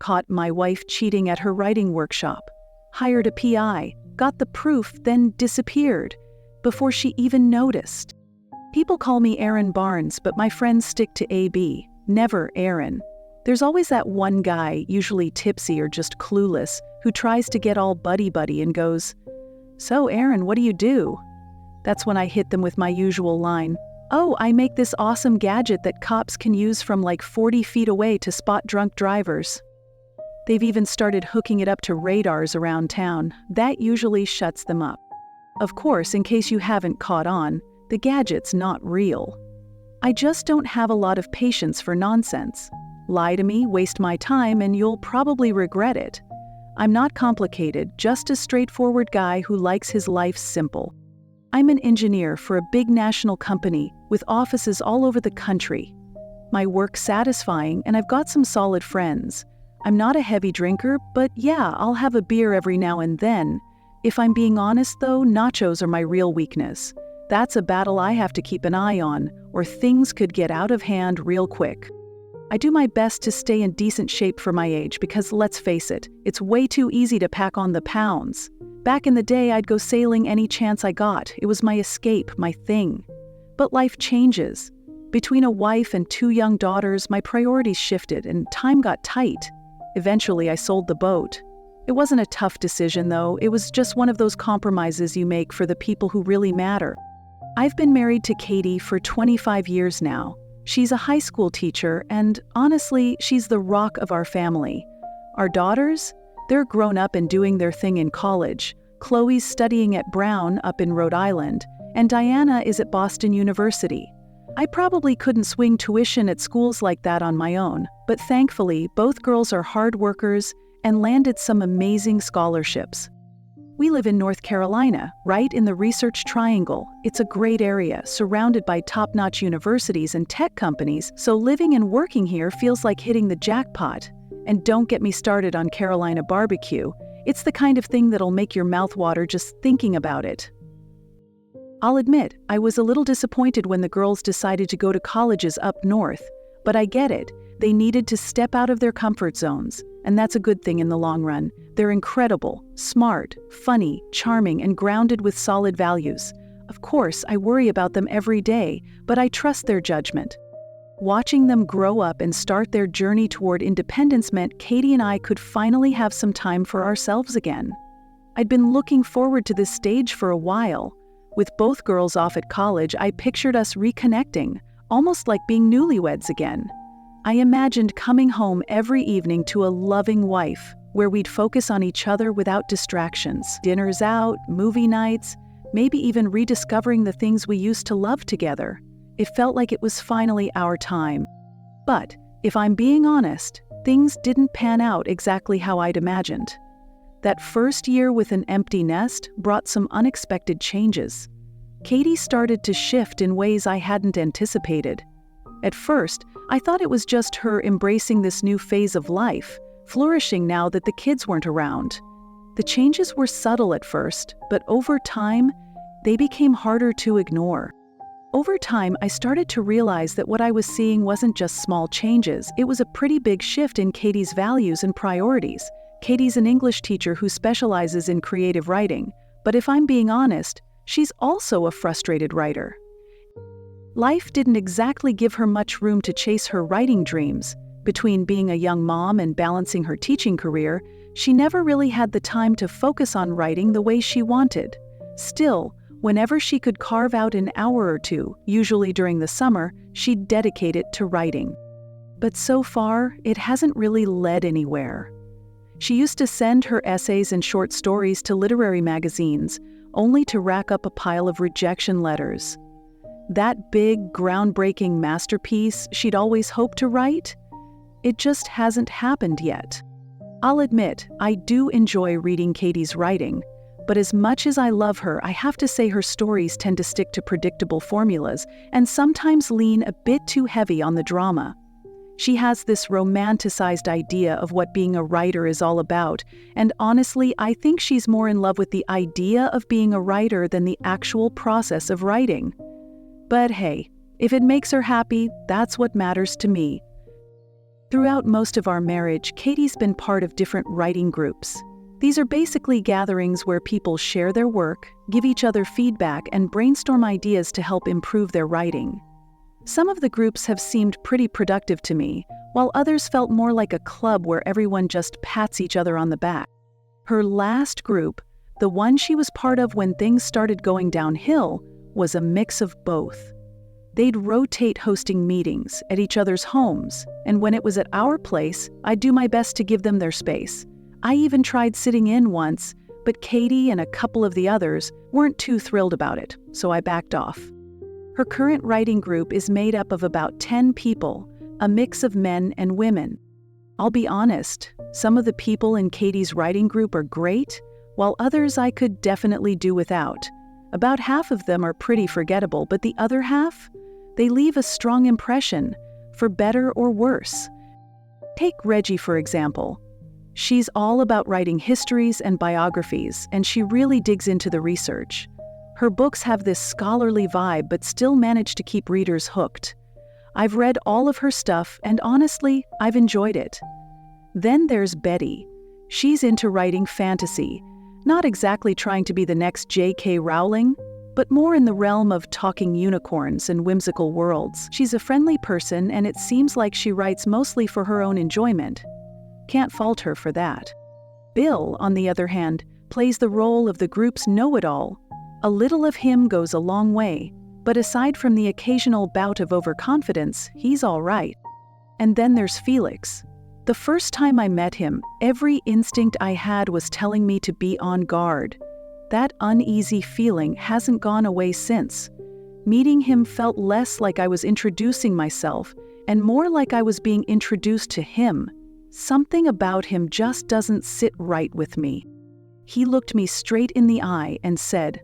caught my wife cheating at her writing workshop, hired a PI, got the proof, then disappeared before she even noticed. People call me Aaron Barnes, but my friends stick to AB, never Aaron. There's always that one guy, usually tipsy or just clueless, who tries to get all buddy-buddy and goes, "So Aaron, what do you do?" That's when I hit them with my usual line, "Oh, I make this awesome gadget that cops can use from like 40 feet away to spot drunk drivers." They've even started hooking it up to radars around town. That usually shuts them up. Of course, in case you haven't caught on, the gadget's not real. I just don't have a lot of patience for nonsense. Lie to me, waste my time, and you'll probably regret it. I'm not complicated, just a straightforward guy who likes his life simple. I'm an engineer for a big national company with offices all over the country. My work's satisfying, and I've got some solid friends. I'm not a heavy drinker, but yeah, I'll have a beer every now and then. If I'm being honest though, nachos are my real weakness. That's a battle I have to keep an eye on, or things could get out of hand real quick. I do my best to stay in decent shape for my age because, let's face it, it's way too easy to pack on the pounds. Back in the day, I'd go sailing any chance I got. It was my escape, my thing. But life changes. Between a wife and 2 young daughters, my priorities shifted and time got tight. Eventually, I sold the boat. It wasn't a tough decision, though. It was just one of those compromises you make for the people who really matter. I've been married to Katie for 25 years now. She's a high school teacher, and honestly, she's the rock of our family. Our daughters? They're grown up and doing their thing in college. Chloe's studying at Brown up in Rhode Island, and Diana is at Boston University. I probably couldn't swing tuition at schools like that on my own, but thankfully, both girls are hard workers and landed some amazing scholarships. We live in North Carolina, right in the Research Triangle. It's a great area, surrounded by top-notch universities and tech companies, so living and working here feels like hitting the jackpot. And don't get me started on Carolina barbecue. It's the kind of thing that'll make your mouth water just thinking about it. I'll admit, I was a little disappointed when the girls decided to go to colleges up north, but I get it. They needed to step out of their comfort zones, and that's a good thing in the long run. They're incredible, smart, funny, charming, and grounded with solid values. Of course, I worry about them every day, but I trust their judgment. Watching them grow up and start their journey toward independence meant Katie and I could finally have some time for ourselves again. I'd been looking forward to this stage for a while. With both girls off at college, I pictured us reconnecting, almost like being newlyweds again. I imagined coming home every evening to a loving wife, where we'd focus on each other without distractions. Dinners out, movie nights, maybe even rediscovering the things we used to love together. It felt like it was finally our time. But, if I'm being honest, things didn't pan out exactly how I'd imagined. That first year with an empty nest brought some unexpected changes. Katie started to shift in ways I hadn't anticipated. At first, I thought it was just her embracing this new phase of life, flourishing now that the kids weren't around. The changes were subtle at first, but over time, they became harder to ignore. Over time, I started to realize that what I was seeing wasn't just small changes, it was a pretty big shift in Katie's values and priorities. Katie's an English teacher who specializes in creative writing, but if I'm being honest, she's also a frustrated writer. Life didn't exactly give her much room to chase her writing dreams. Between being a young mom and balancing her teaching career, she never really had the time to focus on writing the way she wanted. Still, whenever she could carve out an hour or two, usually during the summer, she'd dedicate it to writing. But so far, it hasn't really led anywhere. She used to send her essays and short stories to literary magazines, only to rack up a pile of rejection letters. That big, groundbreaking masterpiece she'd always hoped to write? It just hasn't happened yet. I'll admit, I do enjoy reading Katie's writing, but as much as I love her, I have to say her stories tend to stick to predictable formulas and sometimes lean a bit too heavy on the drama. She has this romanticized idea of what being a writer is all about, and honestly, I think she's more in love with the idea of being a writer than the actual process of writing. But hey, if it makes her happy, that's what matters to me. Throughout most of our marriage, Katie's been part of different writing groups. These are basically gatherings where people share their work, give each other feedback, and brainstorm ideas to help improve their writing. Some of the groups have seemed pretty productive to me, while others felt more like a club where everyone just pats each other on the back. Her last group, the one she was part of when things started going downhill, was a mix of both. They'd rotate hosting meetings at each other's homes, and when it was at our place, I'd do my best to give them their space. I even tried sitting in once, but Katie and a couple of the others weren't too thrilled about it, so I backed off. Her current writing group is made up of about 10 people, a mix of men and women. I'll be honest, some of the people in Katie's writing group are great, while others I could definitely do without. About half of them are pretty forgettable, but the other half? They leave a strong impression, for better or worse. Take Reggie, for example. She's all about writing histories and biographies, and she really digs into the research. Her books have this scholarly vibe but still manage to keep readers hooked. I've read all of her stuff, and honestly, I've enjoyed it. Then there's Betty. She's into writing fantasy, not exactly trying to be the next J.K. Rowling, but more in the realm of talking unicorns and whimsical worlds. She's a friendly person, and it seems like she writes mostly for her own enjoyment. Can't fault her for that. Bill, on the other hand, plays the role of the group's know-it-all. A little of him goes a long way, but aside from the occasional bout of overconfidence, he's all right. And then there's Felix. The first time I met him, every instinct I had was telling me to be on guard. That uneasy feeling hasn't gone away since. Meeting him felt less like I was introducing myself and more like I was being introduced to him. Something about him just doesn't sit right with me. He looked me straight in the eye and said,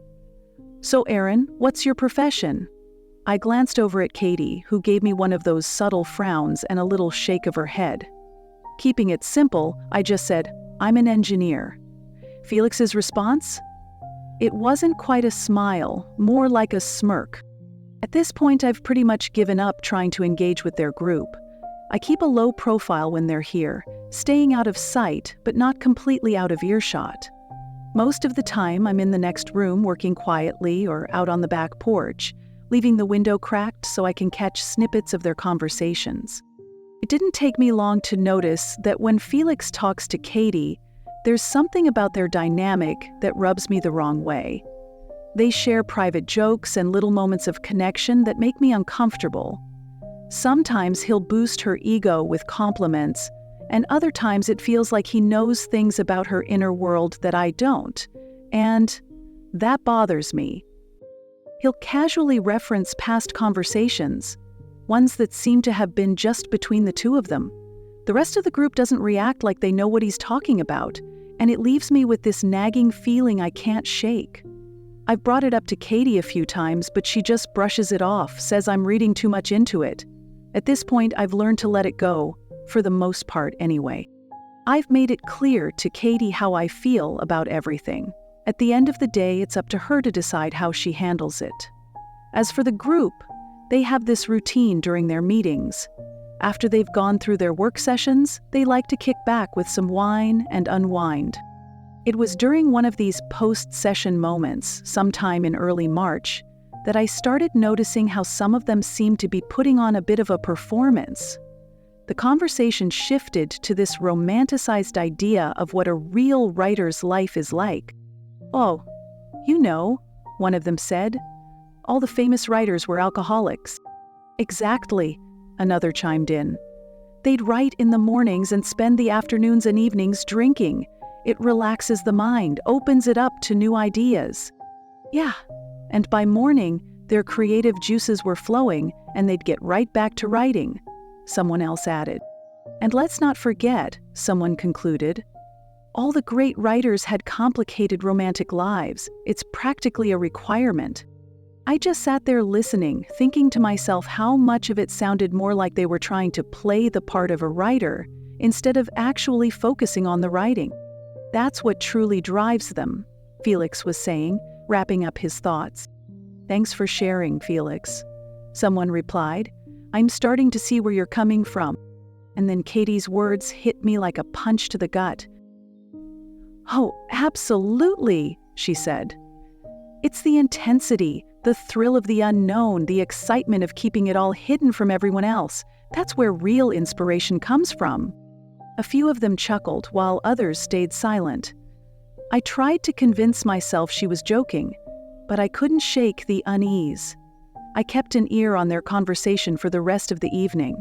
"So Aaron, what's your profession?" I glanced over at Katie, who gave me one of those subtle frowns and a little shake of her head. Keeping it simple, I just said, "I'm an engineer." Felix's response? It wasn't quite a smile, more like a smirk. At this point, I've pretty much given up trying to engage with their group. I keep a low profile when they're here, staying out of sight, but not completely out of earshot. Most of the time, I'm in the next room working quietly or out on the back porch, leaving the window cracked so I can catch snippets of their conversations. It didn't take me long to notice that when Felix talks to Katie, there's something about their dynamic that rubs me the wrong way. They share private jokes and little moments of connection that make me uncomfortable. Sometimes he'll boost her ego with compliments, and other times it feels like he knows things about her inner world that I don't, and that bothers me. He'll casually reference past conversations, ones that seem to have been just between the two of them. The rest of the group doesn't react like they know what he's talking about, and it leaves me with this nagging feeling I can't shake. I've brought it up to Katie a few times, but she just brushes it off, says I'm reading too much into it. At this point, I've learned to let it go, for the most part anyway. I've made it clear to Katie how I feel about everything. At the end of the day, it's up to her to decide how she handles it. As for the group, they have this routine during their meetings. After they've gone through their work sessions, they like to kick back with some wine and unwind. It was during one of these post-session moments, sometime in early March, that I started noticing how some of them seemed to be putting on a bit of a performance. The conversation shifted to this romanticized idea of what a real writer's life is like. "Oh, you know," one of them said, "all the famous writers were alcoholics." "Exactly," another chimed in. "They'd write in the mornings and spend the afternoons and evenings drinking. It relaxes the mind, opens it up to new ideas." "Yeah, and by morning, their creative juices were flowing and they'd get right back to writing," someone else added. "And let's not forget," someone concluded, "all the great writers had complicated romantic lives. It's practically a requirement." I just sat there listening, thinking to myself how much of it sounded more like they were trying to play the part of a writer instead of actually focusing on the writing. "That's what truly drives them," Felix was saying, wrapping up his thoughts. "Thanks for sharing, Felix," someone replied. "I'm starting to see where you're coming from." And then Katie's words hit me like a punch to the gut. "Oh, absolutely," she said. "It's the intensity, the thrill of the unknown, the excitement of keeping it all hidden from everyone else. That's where real inspiration comes from." A few of them chuckled, while others stayed silent. I tried to convince myself she was joking, but I couldn't shake the unease. I kept an ear on their conversation for the rest of the evening.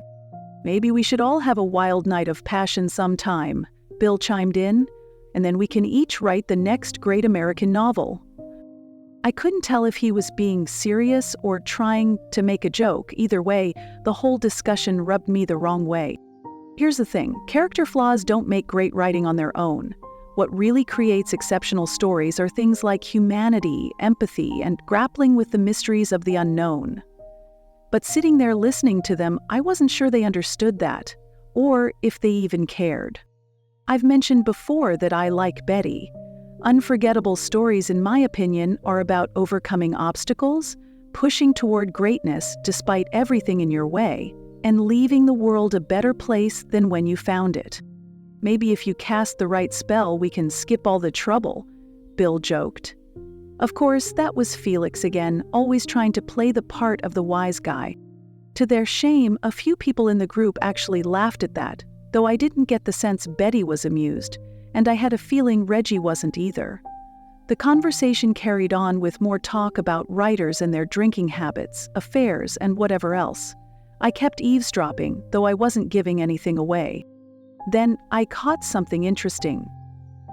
"Maybe we should all have a wild night of passion sometime," Bill chimed in, "and then we can each write the next great American novel." I couldn't tell if he was being serious or trying to make a joke. Either way, the whole discussion rubbed me the wrong way. Here's the thing, character flaws don't make great writing on their own. What really creates exceptional stories are things like humanity, empathy, and grappling with the mysteries of the unknown. But sitting there listening to them, I wasn't sure they understood that, or if they even cared. I've mentioned before that I like Betty. Unforgettable stories, in my opinion, are about overcoming obstacles, pushing toward greatness despite everything in your way, and leaving the world a better place than when you found it. "Maybe if you cast the right spell, we can skip all the trouble," Bill joked. Of course, that was Felix again, always trying to play the part of the wise guy. To their shame, a few people in the group actually laughed at that, though I didn't get the sense Betty was amused, and I had a feeling Reggie wasn't either. The conversation carried on with more talk about writers and their drinking habits, affairs, and whatever else. I kept eavesdropping, though I wasn't giving anything away. Then I caught something interesting.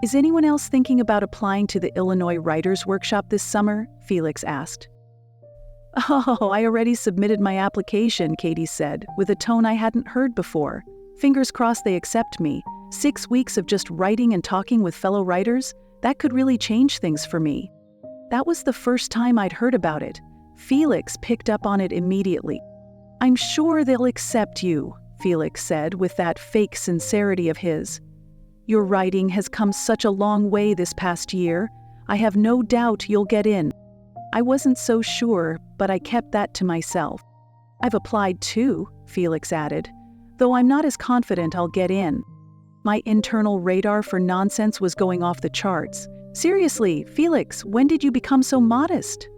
"Is anyone else thinking about applying to the Illinois Writers' Workshop this summer?" Felix asked. "Oh, I already submitted my application," Katie said, with a tone I hadn't heard before. "Fingers crossed they accept me. 6 weeks of just writing and talking with fellow writers, that could really change things for me." That was the first time I'd heard about it. Felix picked up on it immediately. "I'm sure they'll accept you," Felix said with that fake sincerity of his. "Your writing has come such a long way this past year. I have no doubt you'll get in." I wasn't so sure, but I kept that to myself. "I've applied too," Felix added, "though I'm not as confident I'll get in." My internal radar for nonsense was going off the charts. "Seriously, Felix, when did you become so modest?"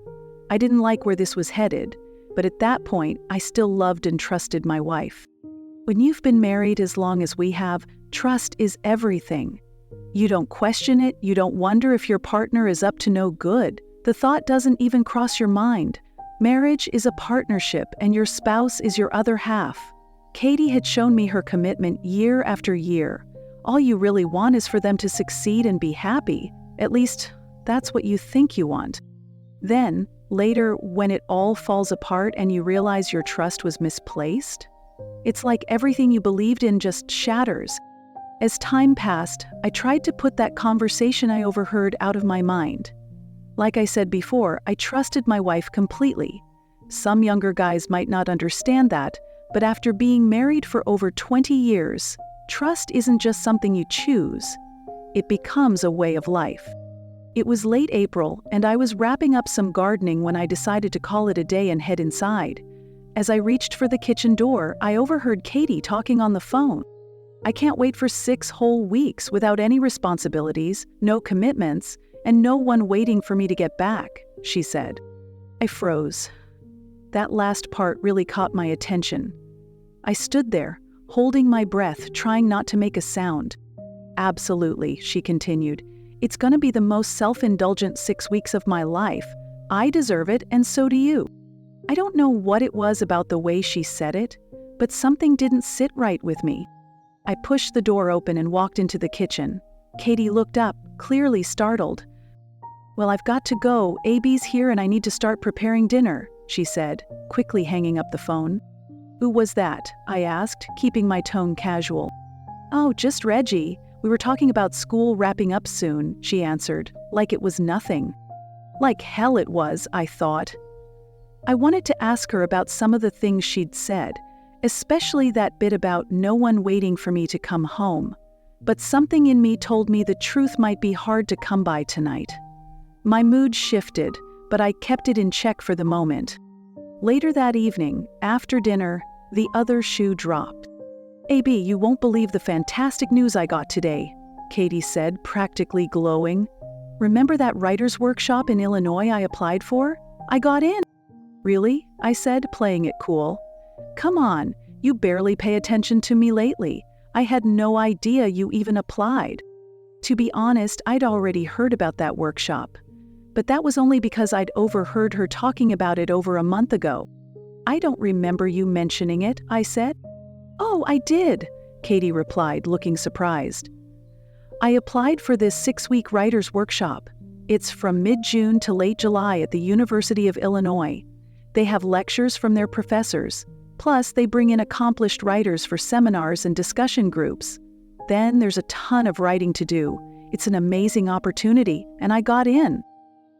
I didn't like where this was headed, but at that point, I still loved and trusted my wife. When you've been married as long as we have, trust is everything. You don't question it, you don't wonder if your partner is up to no good. The thought doesn't even cross your mind. Marriage is a partnership, and your spouse is your other half. Katie had shown me her commitment year after year. All you really want is for them to succeed and be happy. At least, that's what you think you want. Then, later, when it all falls apart and you realize your trust was misplaced, it's like everything you believed in just shatters. As time passed, I tried to put that conversation I overheard out of my mind. Like I said before, I trusted my wife completely. Some younger guys might not understand that, but after being married for over 20 years, trust isn't just something you choose. It becomes a way of life. It was late April, and I was wrapping up some gardening when I decided to call it a day and head inside. As I reached for the kitchen door, I overheard Katie talking on the phone. "I can't wait for 6 whole weeks without any responsibilities, no commitments, and no one waiting for me to get back," she said. I froze. That last part really caught my attention. I stood there, holding my breath, trying not to make a sound. "Absolutely," she continued. "It's gonna be the most self-indulgent 6 weeks of my life. I deserve it, and so do you." I don't know what it was about the way she said it, but something didn't sit right with me. I pushed the door open and walked into the kitchen. Katie looked up, clearly startled. "Well, I've got to go. AB's here and I need to start preparing dinner," she said, quickly hanging up the phone. "Who was that?" I asked, keeping my tone casual. "Oh, just Reggie. We were talking about school wrapping up soon," she answered, like it was nothing. Like hell it was, I thought. I wanted to ask her about some of the things she'd said, especially that bit about no one waiting for me to come home. But something in me told me the truth might be hard to come by tonight. My mood shifted, but I kept it in check for the moment. Later that evening, after dinner, the other shoe dropped. "AB, you won't believe the fantastic news I got today," Katie said, practically glowing. "Remember that writer's workshop in Illinois I applied for? I got in." "Really?" I said, playing it cool. "Come on, you barely pay attention to me lately. I had no idea you even applied." To be honest, I'd already heard about that workshop. But that was only because I'd overheard her talking about it over a month ago. "I don't remember you mentioning it," I said. "Oh, I did," Katie replied, looking surprised. "I applied for this 6-week writer's workshop. It's from mid-June to late July at the University of Illinois. They have lectures from their professors. Plus, they bring in accomplished writers for seminars and discussion groups. Then there's a ton of writing to do. It's an amazing opportunity, and I got in."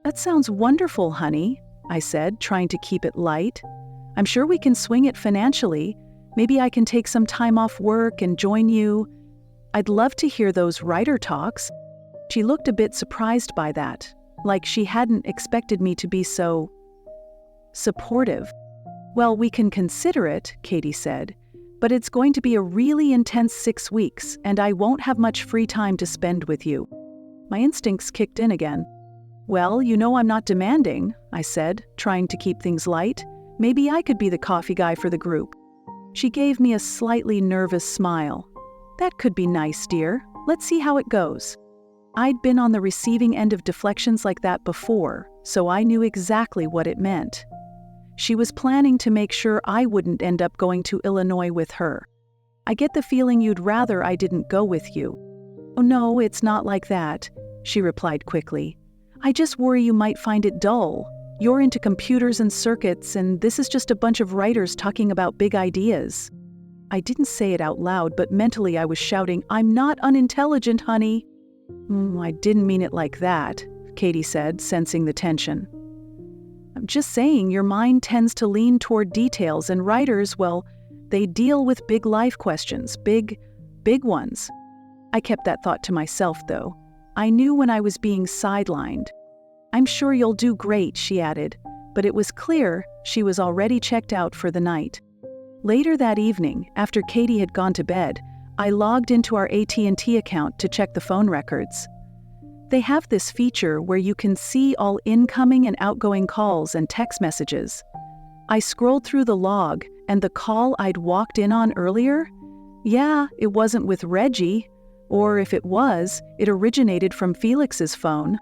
"That sounds wonderful, honey," I said, trying to keep it light. "I'm sure we can swing it financially. Maybe I can take some time off work and join you. I'd love to hear those writer talks." She looked a bit surprised by that, like she hadn't expected me to be so supportive. "Well, we can consider it," Katie said, "but it's going to be a really intense 6 weeks, and I won't have much free time to spend with you." My instincts kicked in again. "Well, you know I'm not demanding," I said, trying to keep things light. "Maybe I could be the coffee guy for the group." She gave me a slightly nervous smile. "That could be nice, dear. Let's see how it goes." I'd been on the receiving end of deflections like that before, so I knew exactly what it meant. She was planning to make sure I wouldn't end up going to Illinois with her. "I get the feeling you'd rather I didn't go with you." "Oh no, it's not like that," she replied quickly. "I just worry you might find it dull. You're into computers and circuits, and this is just a bunch of writers talking about big ideas." I didn't say it out loud, but mentally I was shouting, "I'm not unintelligent, honey." "I didn't mean it like that," Katie said, sensing the tension. "I'm just saying your mind tends to lean toward details, and writers, well, they deal with big life questions, big ones." I kept that thought to myself, though. I knew when I was being sidelined. "I'm sure you'll do great," she added, but it was clear she was already checked out for the night. Later that evening, after Katie had gone to bed, I logged into our AT&T account to check the phone records. They have this feature where you can see all incoming and outgoing calls and text messages. I scrolled through the log, and the call I'd walked in on earlier? Yeah, it wasn't with Reggie. Or if it was, it originated from Felix's phone.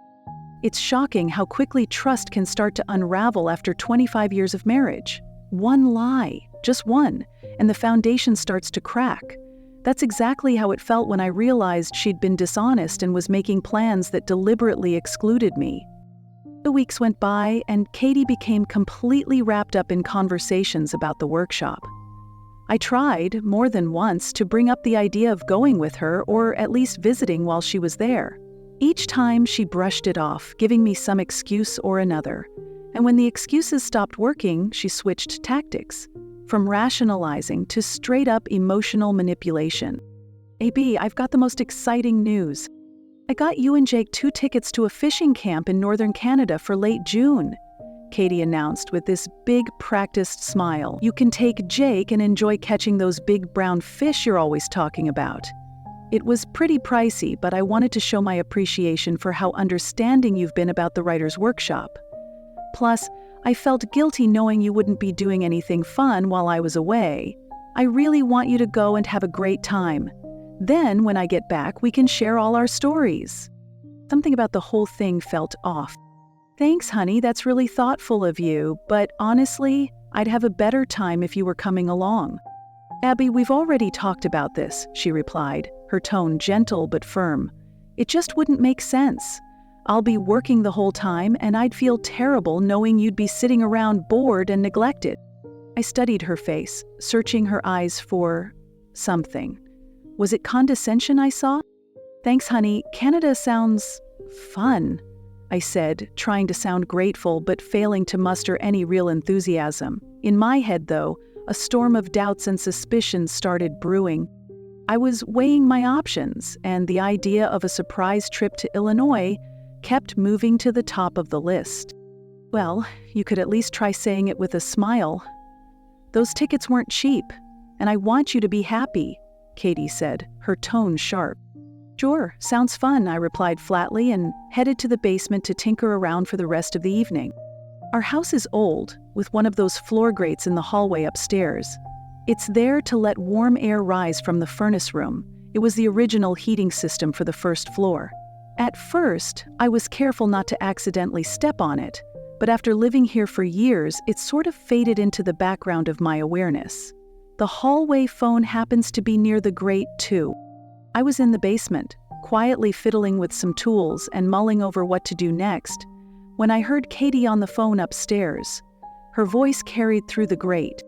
It's shocking how quickly trust can start to unravel after 25 years of marriage. One lie, just one, and the foundation starts to crack. That's exactly how it felt when I realized she'd been dishonest and was making plans that deliberately excluded me. The weeks went by, and Katie became completely wrapped up in conversations about the workshop. I tried, more than once, to bring up the idea of going with her or at least visiting while she was there. Each time she brushed it off, giving me some excuse or another. And when the excuses stopped working, she switched tactics, from rationalizing to straight-up emotional manipulation. "AB, I've got the most exciting news. I got you and Jake 2 tickets to a fishing camp in northern Canada for late June," Katie announced with this big, practiced smile. "You can take Jake and enjoy catching those big brown fish you're always talking about." It was pretty pricey, but I wanted to show my appreciation for how understanding you've been about the writer's workshop. Plus, I felt guilty knowing you wouldn't be doing anything fun while I was away. I really want you to go and have a great time. Then, when I get back, we can share all our stories. Something about the whole thing felt off. "Thanks, honey, that's really thoughtful of you, but honestly, I'd have a better time if you were coming along." "Abby, we've already talked about this," she replied, her tone gentle but firm. "It just wouldn't make sense. I'll be working the whole time, and I'd feel terrible knowing you'd be sitting around bored and neglected." I studied her face, searching her eyes for something. Was it condescension I saw? "Thanks, honey. Canada sounds fun," I said, trying to sound grateful but failing to muster any real enthusiasm. In my head, though, a storm of doubts and suspicions started brewing. I was weighing my options, and the idea of a surprise trip to Illinois kept moving to the top of the list. "Well, you could at least try saying it with a smile. Those tickets weren't cheap, and I want you to be happy. Katie said, her tone sharp. Sure, sounds fun, I replied flatly and headed to the basement to tinker around for the rest of the evening. Our house is old, with one of those floor grates in the hallway upstairs. It's there to let warm air rise from the furnace room. It was the original heating system for the first floor. At first, I was careful not to accidentally step on it, but after living here for years, it sort of faded into the background of my awareness. The hallway phone happens to be near the grate, too. I was in the basement, quietly fiddling with some tools and mulling over what to do next, when I heard Katie on the phone upstairs. Her voice carried through the grate.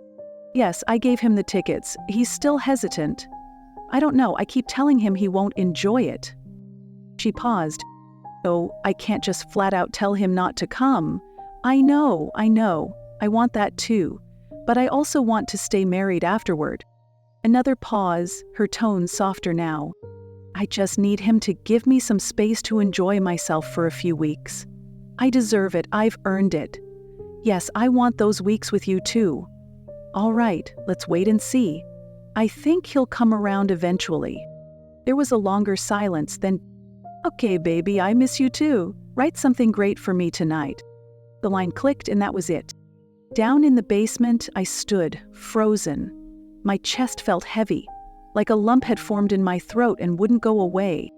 Yes, I gave him the tickets. He's still hesitant. I don't know, I keep telling him he won't enjoy it. She paused. Oh, I can't just flat out tell him not to come. I know. I want that too. But I also want to stay married afterward. Another pause, her tone softer now. I just need him to give me some space to enjoy myself for a few weeks. I deserve it, I've earned it. Yes, I want those weeks with you too. All right, let's wait and see. I think he'll come around eventually. There was a longer silence, then, okay baby, I miss you too. Write something great for me tonight. The line clicked and that was it. Down in the basement, I stood, frozen. My chest felt heavy, like a lump had formed in my throat and wouldn't go away.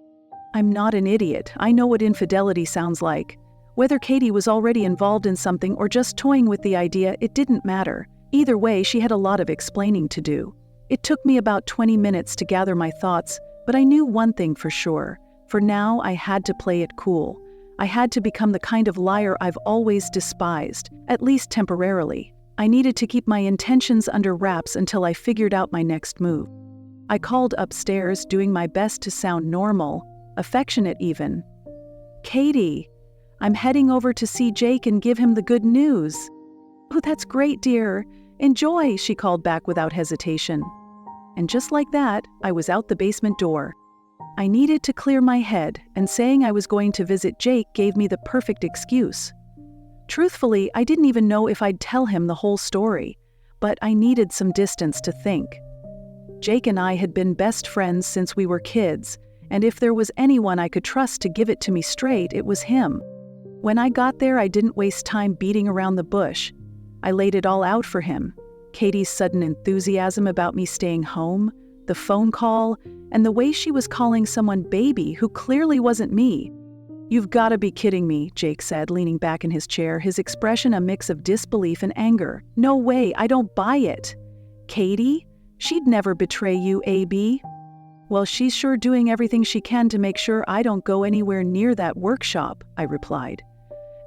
I'm not an idiot. I know what infidelity sounds like. Whether Katie was already involved in something or just toying with the idea, it didn't matter. Either way, she had a lot of explaining to do. It took me about 20 minutes to gather my thoughts, but I knew one thing for sure. For now, I had to play it cool. I had to become the kind of liar I've always despised, at least temporarily. I needed to keep my intentions under wraps until I figured out my next move. I called upstairs, doing my best to sound normal, affectionate even. Katie, I'm heading over to see Jake and give him the good news. Oh, that's great, dear. Enjoy, she called back without hesitation. And just like that, I was out the basement door. I needed to clear my head, and saying I was going to visit Jake gave me the perfect excuse. Truthfully, I didn't even know if I'd tell him the whole story, but I needed some distance to think. Jake and I had been best friends since we were kids, and if there was anyone I could trust to give it to me straight, it was him. When I got there, I didn't waste time beating around the bush. I laid it all out for him. Katie's sudden enthusiasm about me staying home, the phone call, and the way she was calling someone baby who clearly wasn't me. You've got to be kidding me, Jake said, leaning back in his chair, his expression a mix of disbelief and anger. No way, I don't buy it. Katie? She'd never betray you, AB. Well, she's sure doing everything she can to make sure I don't go anywhere near that workshop, I replied.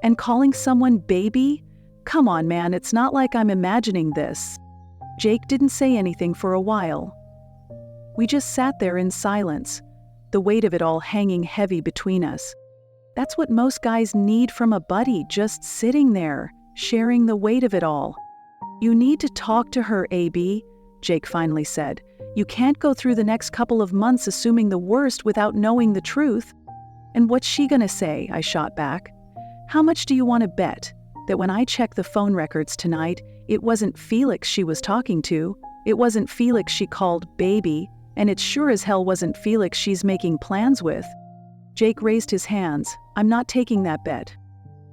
And calling someone baby? Come on, man, it's not like I'm imagining this. Jake didn't say anything for a while. We just sat there in silence, the weight of it all hanging heavy between us. That's what most guys need from a buddy, just sitting there, sharing the weight of it all. You need to talk to her, AB, Jake finally said. You can't go through the next couple of months assuming the worst without knowing the truth. And what's she gonna say? I shot back. How much do you want to bet that when I check the phone records tonight, it wasn't Felix she was talking to, it wasn't Felix she called baby, and it sure as hell wasn't Felix she's making plans with? Jake raised his hands. I'm not taking that bet.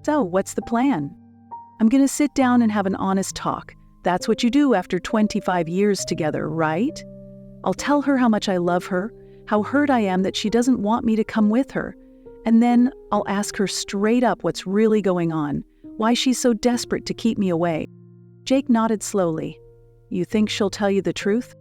So, what's the plan? I'm gonna sit down and have an honest talk. That's what you do after 25 years together, right? I'll tell her how much I love her, how hurt I am that she doesn't want me to come with her, and then I'll ask her straight up what's really going on, why she's so desperate to keep me away. Jake nodded slowly. You think she'll tell you the truth?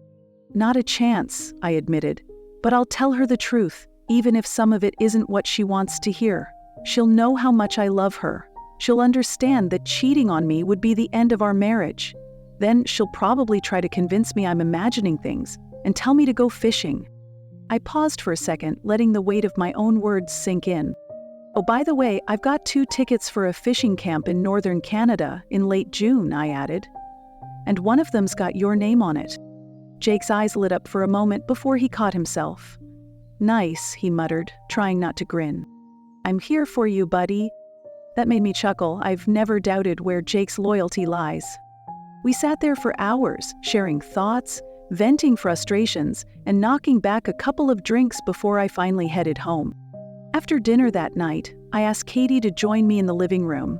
Not a chance, I admitted, but I'll tell her the truth, even if some of it isn't what she wants to hear. She'll know how much I love her. She'll understand that cheating on me would be the end of our marriage. Then she'll probably try to convince me I'm imagining things and tell me to go fishing. I paused for a second, letting the weight of my own words sink in. Oh, by the way, I've got 2 tickets for a fishing camp in northern Canada in late June, I added. And one of them's got your name on it. Jake's eyes lit up for a moment before he caught himself. Nice, he muttered, trying not to grin. I'm here for you, buddy. That made me chuckle. I've never doubted where Jake's loyalty lies. We sat there for hours, sharing thoughts, venting frustrations, and knocking back a couple of drinks before I finally headed home. After dinner that night, I asked Katie to join me in the living room.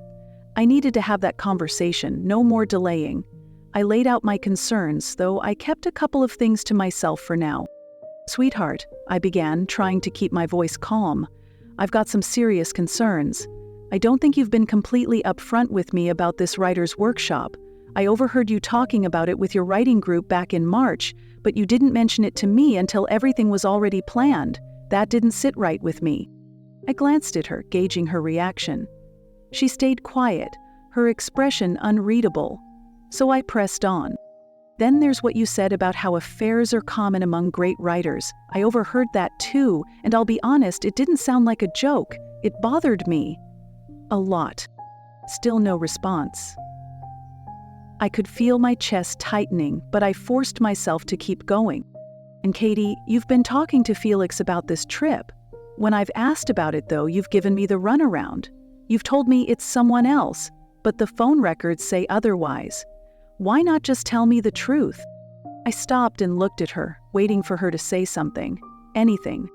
I needed to have that conversation, no more delaying. I laid out my concerns, though I kept a couple of things to myself for now. "Sweetheart," I began, trying to keep my voice calm, "I've got some serious concerns. I don't think you've been completely upfront with me about this writer's workshop. I overheard you talking about it with your writing group back in March, but you didn't mention it to me until everything was already planned. That didn't sit right with me." I glanced at her, gauging her reaction. She stayed quiet, her expression unreadable. So I pressed on. "Then there's what you said about how affairs are common among great writers. I overheard that too, and I'll be honest, it didn't sound like a joke. It bothered me a lot." Still no response. I could feel my chest tightening, but I forced myself to keep going. "And Katie, you've been talking to Felix about this trip. When I've asked about it though, you've given me the runaround. You've told me it's someone else, but the phone records say otherwise. Why not just tell me the truth?" I stopped and looked at her, waiting for her to say something. Anything.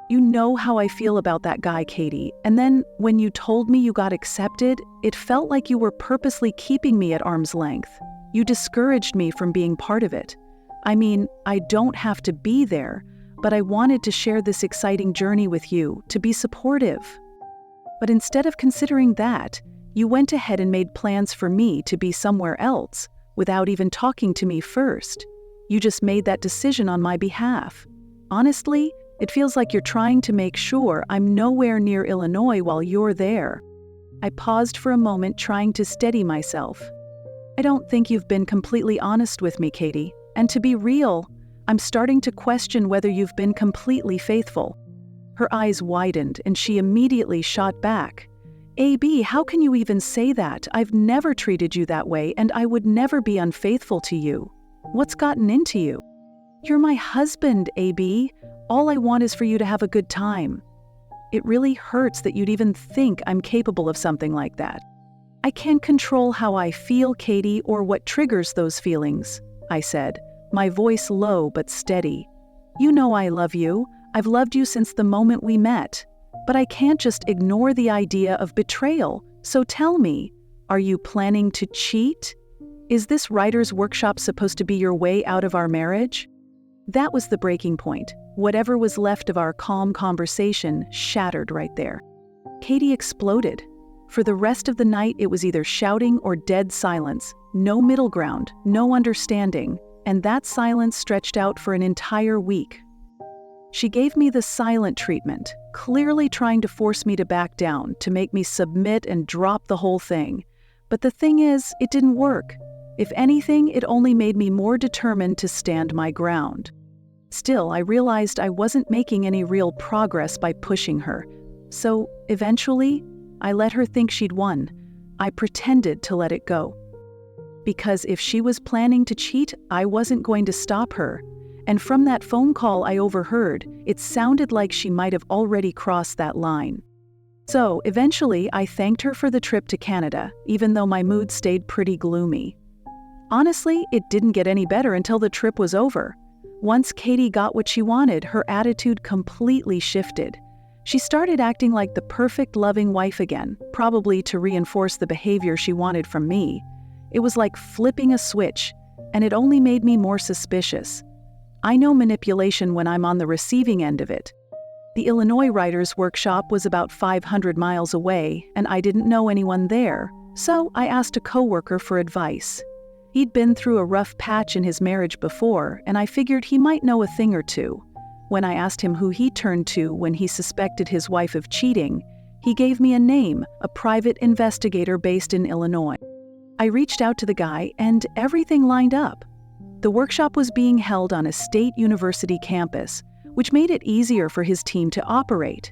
"You know how I feel about that guy, Katie, and then when you told me you got accepted, it felt like you were purposely keeping me at arm's length. You discouraged me from being part of it. I mean, I don't have to be there, but I wanted to share this exciting journey with you, to be supportive. But instead of considering that, you went ahead and made plans for me to be somewhere else, without even talking to me first. You just made that decision on my behalf. Honestly, it feels like you're trying to make sure I'm nowhere near Illinois while you're there." I paused for a moment, trying to steady myself. "I don't think you've been completely honest with me, Katie. And to be real, I'm starting to question whether you've been completely faithful." Her eyes widened, and she immediately shot back. "AB, how can you even say that? I've never treated you that way, and I would never be unfaithful to you. What's gotten into you? You're my husband, AB. All I want is for you to have a good time. It really hurts that you'd even think I'm capable of something like that." "I can't control how I feel, Katie, or what triggers those feelings," I said, my voice low but steady. "You know I love you. I've loved you since the moment we met. But I can't just ignore the idea of betrayal. So tell me, are you planning to cheat? Is this writer's workshop supposed to be your way out of our marriage?" That was the breaking point. Whatever was left of our calm conversation shattered right there. Katie exploded. For the rest of the night, it was either shouting or dead silence. No middle ground, no understanding, and that silence stretched out for an entire week. She gave me the silent treatment, clearly trying to force me to back down, to make me submit and drop the whole thing. But the thing is, it didn't work. If anything, it only made me more determined to stand my ground. Still, I realized I wasn't making any real progress by pushing her. So, eventually, I let her think she'd won. I pretended to let it go. Because if she was planning to cheat, I wasn't going to stop her. And from that phone call I overheard, it sounded like she might have already crossed that line. So, eventually, I thanked her for the trip to Canada, even though my mood stayed pretty gloomy. Honestly, it didn't get any better until the trip was over. Once Katie got what she wanted, her attitude completely shifted. She started acting like the perfect loving wife again, probably to reinforce the behavior she wanted from me. It was like flipping a switch, and it only made me more suspicious. I know manipulation when I'm on the receiving end of it. The Illinois Writers' Workshop was about 500 miles away, and I didn't know anyone there, so I asked a coworker for advice. He'd been through a rough patch in his marriage before, and I figured he might know a thing or two. When I asked him who he turned to when he suspected his wife of cheating, he gave me a name, a private investigator based in Illinois. I reached out to the guy, and everything lined up. The workshop was being held on a state university campus, which made it easier for his team to operate.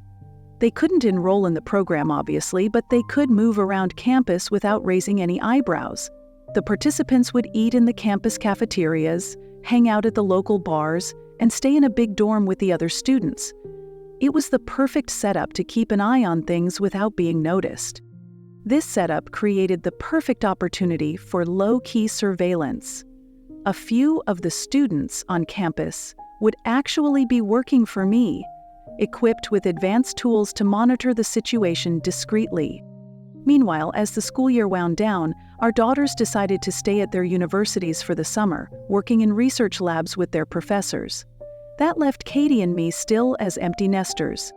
They couldn't enroll in the program, obviously, but they could move around campus without raising any eyebrows. The participants would eat in the campus cafeterias, hang out at the local bars, and stay in a big dorm with the other students. It was the perfect setup to keep an eye on things without being noticed. This setup created the perfect opportunity for low-key surveillance. A few of the students on campus would actually be working for me, equipped with advanced tools to monitor the situation discreetly. Meanwhile, as the school year wound down, our daughters decided to stay at their universities for the summer, working in research labs with their professors. That left Katie and me still as empty nesters.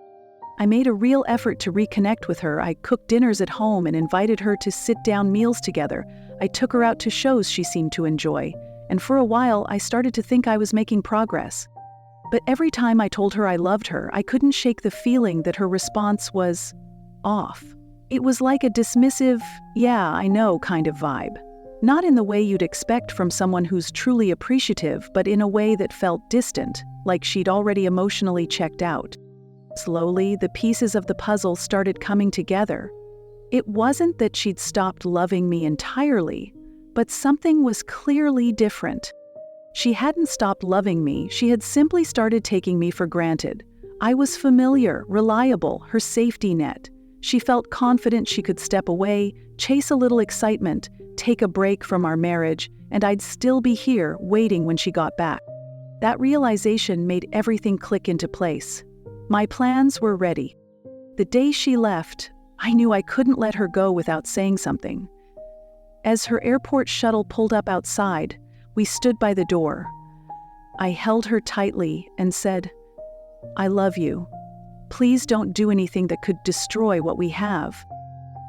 I made a real effort to reconnect with her. I cooked dinners at home and invited her to sit-down meals together. I took her out to shows she seemed to enjoy, and for a while I started to think I was making progress. But every time I told her I loved her, I couldn't shake the feeling that her response was off. It was like a dismissive, "yeah, I know" kind of vibe. Not in the way you'd expect from someone who's truly appreciative, but in a way that felt distant, like she'd already emotionally checked out. Slowly, the pieces of the puzzle started coming together. It wasn't that she'd stopped loving me entirely, but something was clearly different. She hadn't stopped loving me, she had simply started taking me for granted. I was familiar, reliable, her safety net. She felt confident she could step away, chase a little excitement, take a break from our marriage, and I'd still be here, waiting when she got back. That realization made everything click into place. My plans were ready. The day she left, I knew I couldn't let her go without saying something. As her airport shuttle pulled up outside, we stood by the door. I held her tightly and said, "I love you. Please don't do anything that could destroy what we have."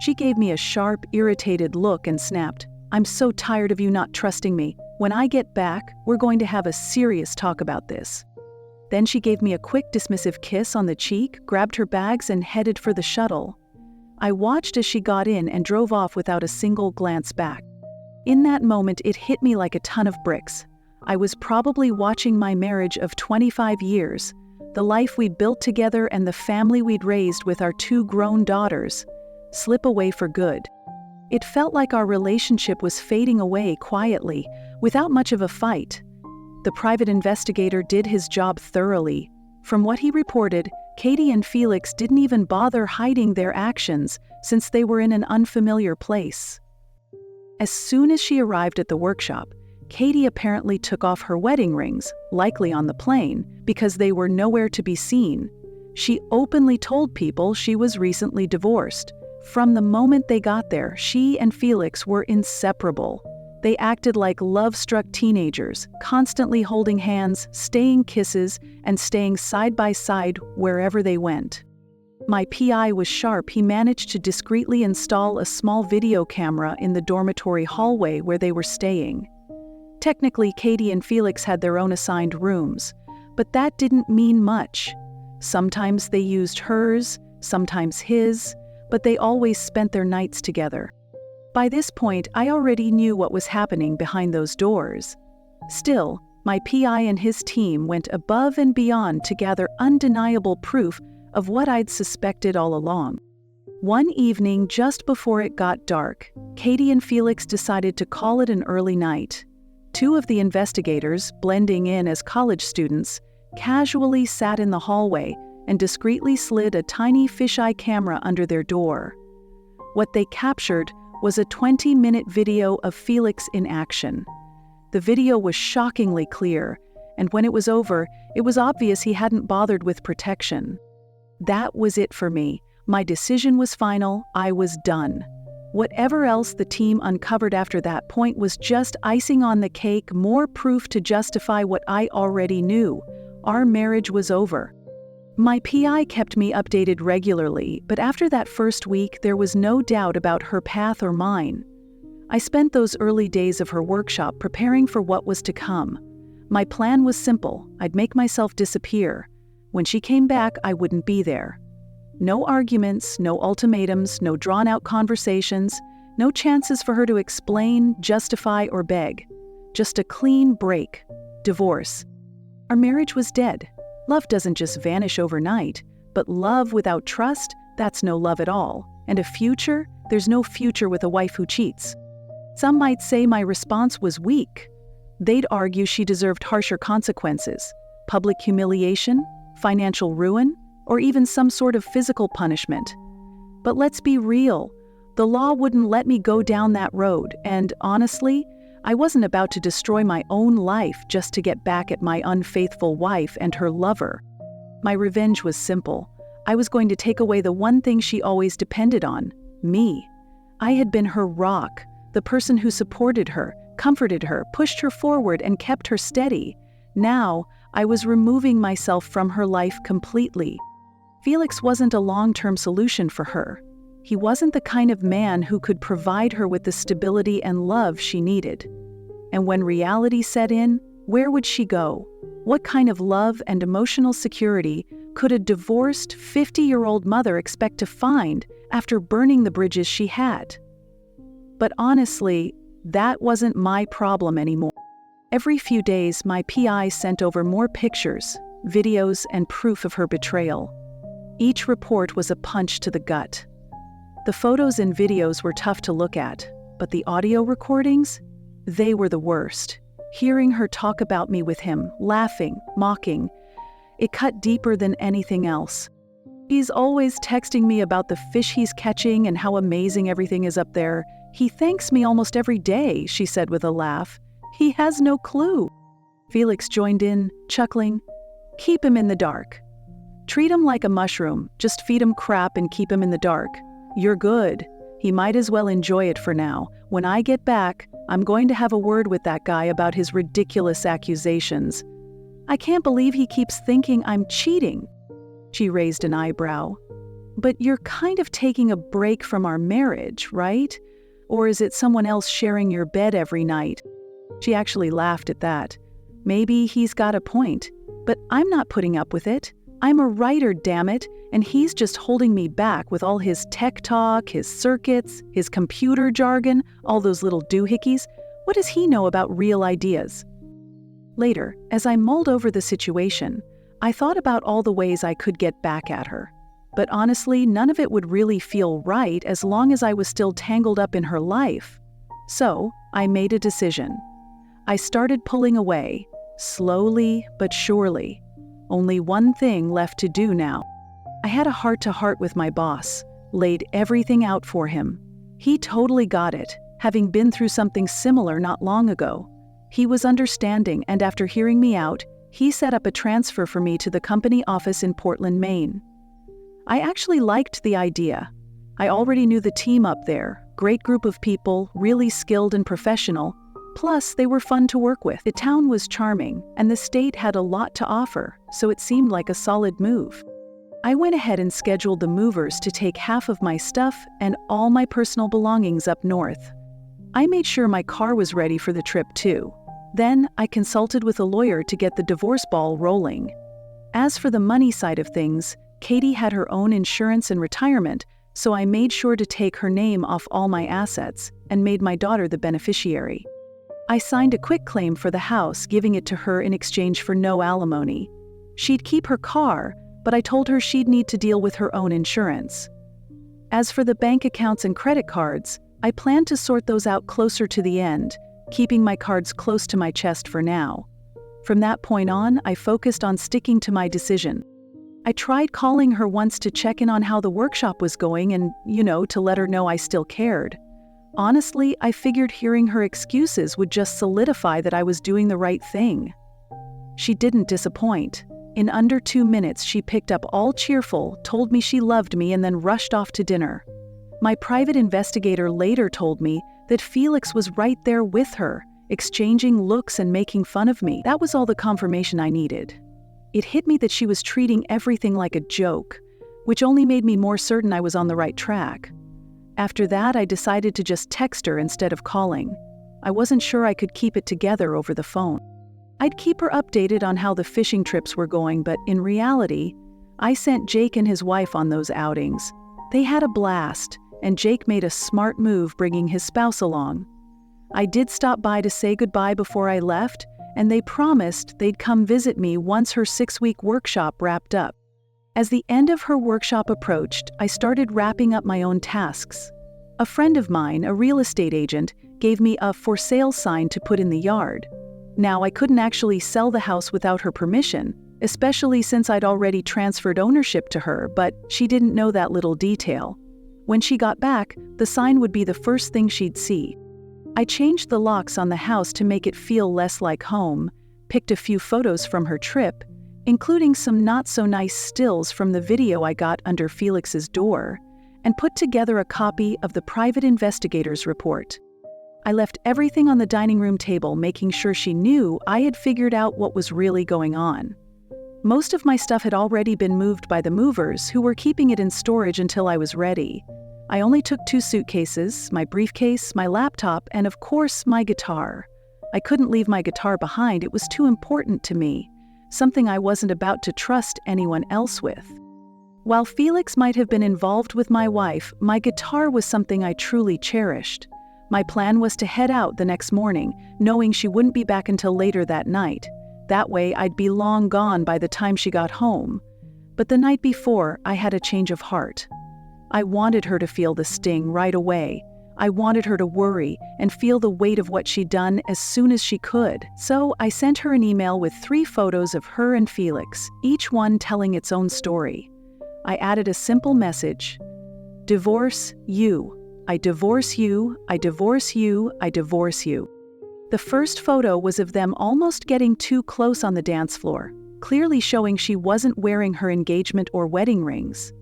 She gave me a sharp, irritated look and snapped, "I'm so tired of you not trusting me. When I get back, we're going to have a serious talk about this." Then she gave me a quick, dismissive kiss on the cheek, grabbed her bags, and headed for the shuttle. I watched as she got in and drove off without a single glance back. In that moment, it hit me like a ton of bricks. I was probably watching my marriage of 25 years, the life we'd built together and the family we'd raised with our 2 grown daughters, slip away for good. It felt like our relationship was fading away quietly, without much of a fight. The private investigator did his job thoroughly. From what he reported, Katie and Felix didn't even bother hiding their actions since they were in an unfamiliar place. As soon as she arrived at the workshop, Katie apparently took off her wedding rings, likely on the plane, because they were nowhere to be seen. She openly told people she was recently divorced. From the moment they got there, she and Felix were inseparable. They acted like love-struck teenagers, constantly holding hands, staying kisses, and staying side by side wherever they went. My PI was sharp. He managed to discreetly install a small video camera in the dormitory hallway where they were staying. Technically, Katie and Felix had their own assigned rooms, but that didn't mean much. Sometimes they used hers, sometimes his, but they always spent their nights together. By this point, I already knew what was happening behind those doors. Still, my PI and his team went above and beyond to gather undeniable proof of what I'd suspected all along. One evening, just before it got dark, Katie and Felix decided to call it an early night. 2 of the investigators, blending in as college students, casually sat in the hallway and discreetly slid a tiny fisheye camera under their door. What they captured was a 20-minute video of Felix in action. The video was shockingly clear, and when it was over, it was obvious he hadn't bothered with protection. That was it for me. My decision was final. I was done. Whatever else the team uncovered after that point was just icing on the cake, more proof to justify what I already knew. Our marriage was over. My PI kept me updated regularly, but after that first week, there was no doubt about her path or mine. I spent those early days of her workshop preparing for what was to come. My plan was simple. I'd make myself disappear. When she came back, I wouldn't be there. No arguments, no ultimatums, no drawn-out conversations, no chances for her to explain, justify, or beg. Just a clean break. Divorce. Our marriage was dead. Love doesn't just vanish overnight, but love without trust, that's no love at all. And a future? There's no future with a wife who cheats. Some might say my response was weak. They'd argue she deserved harsher consequences, public humiliation, financial ruin, or even some sort of physical punishment. But let's be real, the law wouldn't let me go down that road, and honestly, I wasn't about to destroy my own life just to get back at my unfaithful wife and her lover. My revenge was simple. I was going to take away the one thing she always depended on, me. I had been her rock, the person who supported her, comforted her, pushed her forward, and kept her steady. Now, I was removing myself from her life completely. Felix wasn't a long-term solution for her. He wasn't the kind of man who could provide her with the stability and love she needed. And when reality set in, where would she go? What kind of love and emotional security could a divorced 50-year-old mother expect to find after burning the bridges she had? But honestly, that wasn't my problem anymore. Every few days, my PI sent over more pictures, videos, and proof of her betrayal. Each report was a punch to the gut. The photos and videos were tough to look at, but the audio recordings? They were the worst. Hearing her talk about me with him, laughing, mocking, it cut deeper than anything else. He's always texting me about the fish he's catching and how amazing everything is up there. He thanks me almost every day, she said with a laugh. He has no clue. Felix joined in, chuckling. Keep him in the dark. Treat him like a mushroom, just feed him crap and keep him in the dark. You're good. He might as well enjoy it for now. When I get back, I'm going to have a word with that guy about his ridiculous accusations. I can't believe he keeps thinking I'm cheating. She raised an eyebrow. But you're kind of taking a break from our marriage, right? Or is it someone else sharing your bed every night? She actually laughed at that. Maybe he's got a point, but I'm not putting up with it. I'm a writer, damn it, and he's just holding me back with all his tech talk, his circuits, his computer jargon, all those little doohickeys. What does he know about real ideas? Later, as I mulled over the situation, I thought about all the ways I could get back at her. But honestly, none of it would really feel right as long as I was still tangled up in her life. So, I made a decision. I started pulling away, slowly but surely. Only one thing left to do now. I had a heart-to-heart with my boss, laid everything out for him. He totally got it, having been through something similar not long ago. He was understanding, and after hearing me out, he set up a transfer for me to the company office in Portland, Maine. I actually liked the idea. I already knew the team up there, great group of people, really skilled and professional. Plus, they were fun to work with. The town was charming, and the state had a lot to offer, so it seemed like a solid move. I went ahead and scheduled the movers to take half of my stuff and all my personal belongings up north. I made sure my car was ready for the trip too. Then, I consulted with a lawyer to get the divorce ball rolling. As for the money side of things, Katie had her own insurance and retirement, so I made sure to take her name off all my assets and made my daughter the beneficiary. I signed a quitclaim for the house, giving it to her in exchange for no alimony. She'd keep her car, but I told her she'd need to deal with her own insurance. As for the bank accounts and credit cards, I planned to sort those out closer to the end, keeping my cards close to my chest for now. From that point on, I focused on sticking to my decision. I tried calling her once to check in on how the workshop was going and, to let her know I still cared. Honestly, I figured hearing her excuses would just solidify that I was doing the right thing. She didn't disappoint. In under 2 minutes, she picked up all cheerful, told me she loved me, and then rushed off to dinner. My private investigator later told me that Felix was right there with her, exchanging looks and making fun of me. That was all the confirmation I needed. It hit me that she was treating everything like a joke, which only made me more certain I was on the right track. After that, I decided to just text her instead of calling. I wasn't sure I could keep it together over the phone. I'd keep her updated on how the fishing trips were going, but in reality, I sent Jake and his wife on those outings. They had a blast, and Jake made a smart move bringing his spouse along. I did stop by to say goodbye before I left, and they promised they'd come visit me once her 6-week workshop wrapped up. As the end of her workshop approached, I started wrapping up my own tasks. A friend of mine, a real estate agent, gave me a for sale sign to put in the yard. Now, I couldn't actually sell the house without her permission, especially since I'd already transferred ownership to her, but she didn't know that little detail. When she got back, the sign would be the first thing she'd see. I changed the locks on the house to make it feel less like home, picked a few photos from her trip, including some not-so-nice stills from the video I got under Felix's door, and put together a copy of the private investigator's report. I left everything on the dining room table, making sure she knew I had figured out what was really going on. Most of my stuff had already been moved by the movers, who were keeping it in storage until I was ready. I only took 2 suitcases, my briefcase, my laptop, and of course, my guitar. I couldn't leave my guitar behind, it was too important to me, something I wasn't about to trust anyone else with. While Felix might have been involved with my wife, my guitar was something I truly cherished. My plan was to head out the next morning, knowing she wouldn't be back until later that night. That way, I'd be long gone by the time she got home. But the night before, I had a change of heart. I wanted her to feel the sting right away. I wanted her to worry and feel the weight of what she'd done as soon as she could. So I sent her an email with 3 photos of her and Felix, each one telling its own story. I added a simple message: divorce you. I divorce you, I divorce you, I divorce you. The first photo was of them almost getting too close on the dance floor, clearly showing she wasn't wearing her engagement or wedding rings.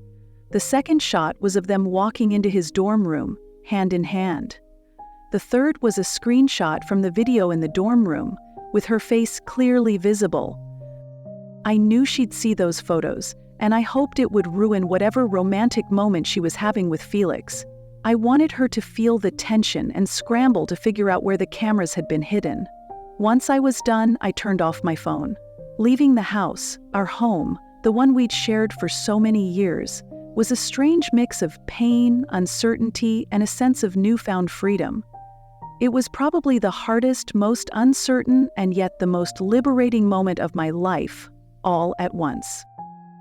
The second shot was of them walking into his dorm room, hand in hand. The third was a screenshot from the video in the dorm room, with her face clearly visible. I knew she'd see those photos, and I hoped it would ruin whatever romantic moment she was having with Felix. I wanted her to feel the tension and scramble to figure out where the cameras had been hidden. Once I was done, I turned off my phone. Leaving the house, our home, the one we'd shared for so many years, was a strange mix of pain, uncertainty, and a sense of newfound freedom. It was probably the hardest, most uncertain, and yet the most liberating moment of my life, all at once.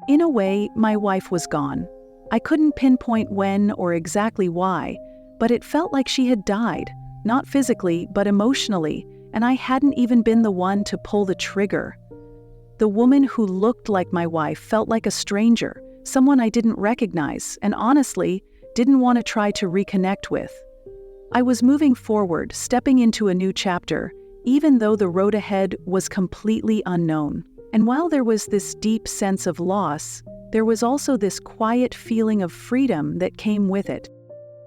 In a way, my wife was gone. I couldn't pinpoint when or exactly why, but it felt like she had died, not physically, but emotionally, and I hadn't even been the one to pull the trigger. The woman who looked like my wife felt like a stranger, someone I didn't recognize, and honestly, didn't want to try to reconnect with. I was moving forward, stepping into a new chapter, even though the road ahead was completely unknown. And while there was this deep sense of loss, there was also this quiet feeling of freedom that came with it.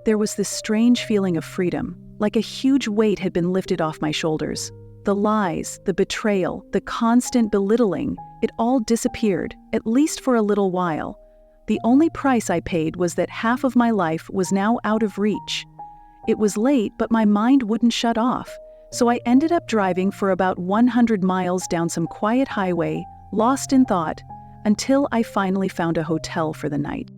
There was this strange feeling of freedom, like a huge weight had been lifted off my shoulders. The lies, the betrayal, the constant belittling, it all disappeared, at least for a little while. The only price I paid was that half of my life was now out of reach. It was late, but my mind wouldn't shut off, so I ended up driving for about 100 miles down some quiet highway, lost in thought, until I finally found a hotel for the night.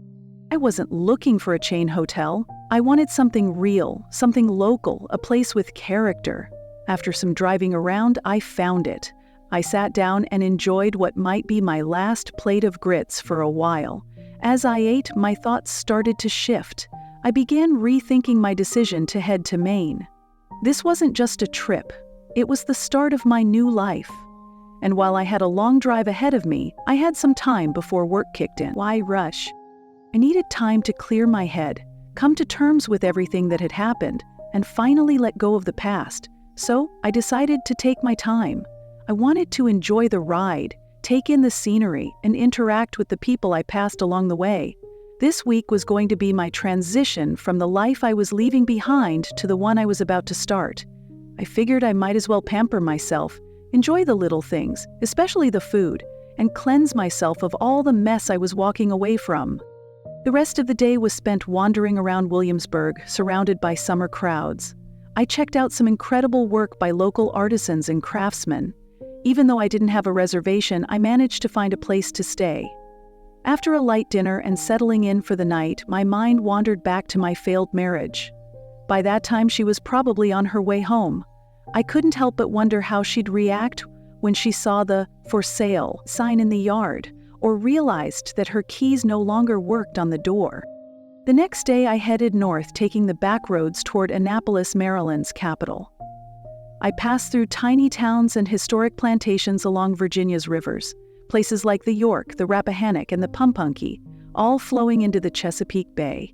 I wasn't looking for a chain hotel. I wanted something real, something local, a place with character. After some driving around, I found it. I sat down and enjoyed what might be my last plate of grits for a while. As I ate, my thoughts started to shift. I began rethinking my decision to head to Maine. This wasn't just a trip. It was the start of my new life. And while I had a long drive ahead of me, I had some time before work kicked in. Why rush? I needed time to clear my head, come to terms with everything that had happened, and finally let go of the past. So I decided to take my time. I wanted to enjoy the ride, take in the scenery, and interact with the people I passed along the way. This week was going to be my transition from the life I was leaving behind to the one I was about to start. I figured I might as well pamper myself, enjoy the little things, especially the food, and cleanse myself of all the mess I was walking away from. The rest of the day was spent wandering around Williamsburg, surrounded by summer crowds. I checked out some incredible work by local artisans and craftsmen. Even though I didn't have a reservation, I managed to find a place to stay. After a light dinner and settling in for the night, my mind wandered back to my failed marriage. By that time, she was probably on her way home. I couldn't help but wonder how she'd react when she saw the "for sale" sign in the yard, or realized that her keys no longer worked on the door. The next day, I headed north, taking the back roads toward Annapolis, Maryland's capital. I passed through tiny towns and historic plantations along Virginia's rivers, places like the York, the Rappahannock, and the Pumpunky, all flowing into the Chesapeake Bay.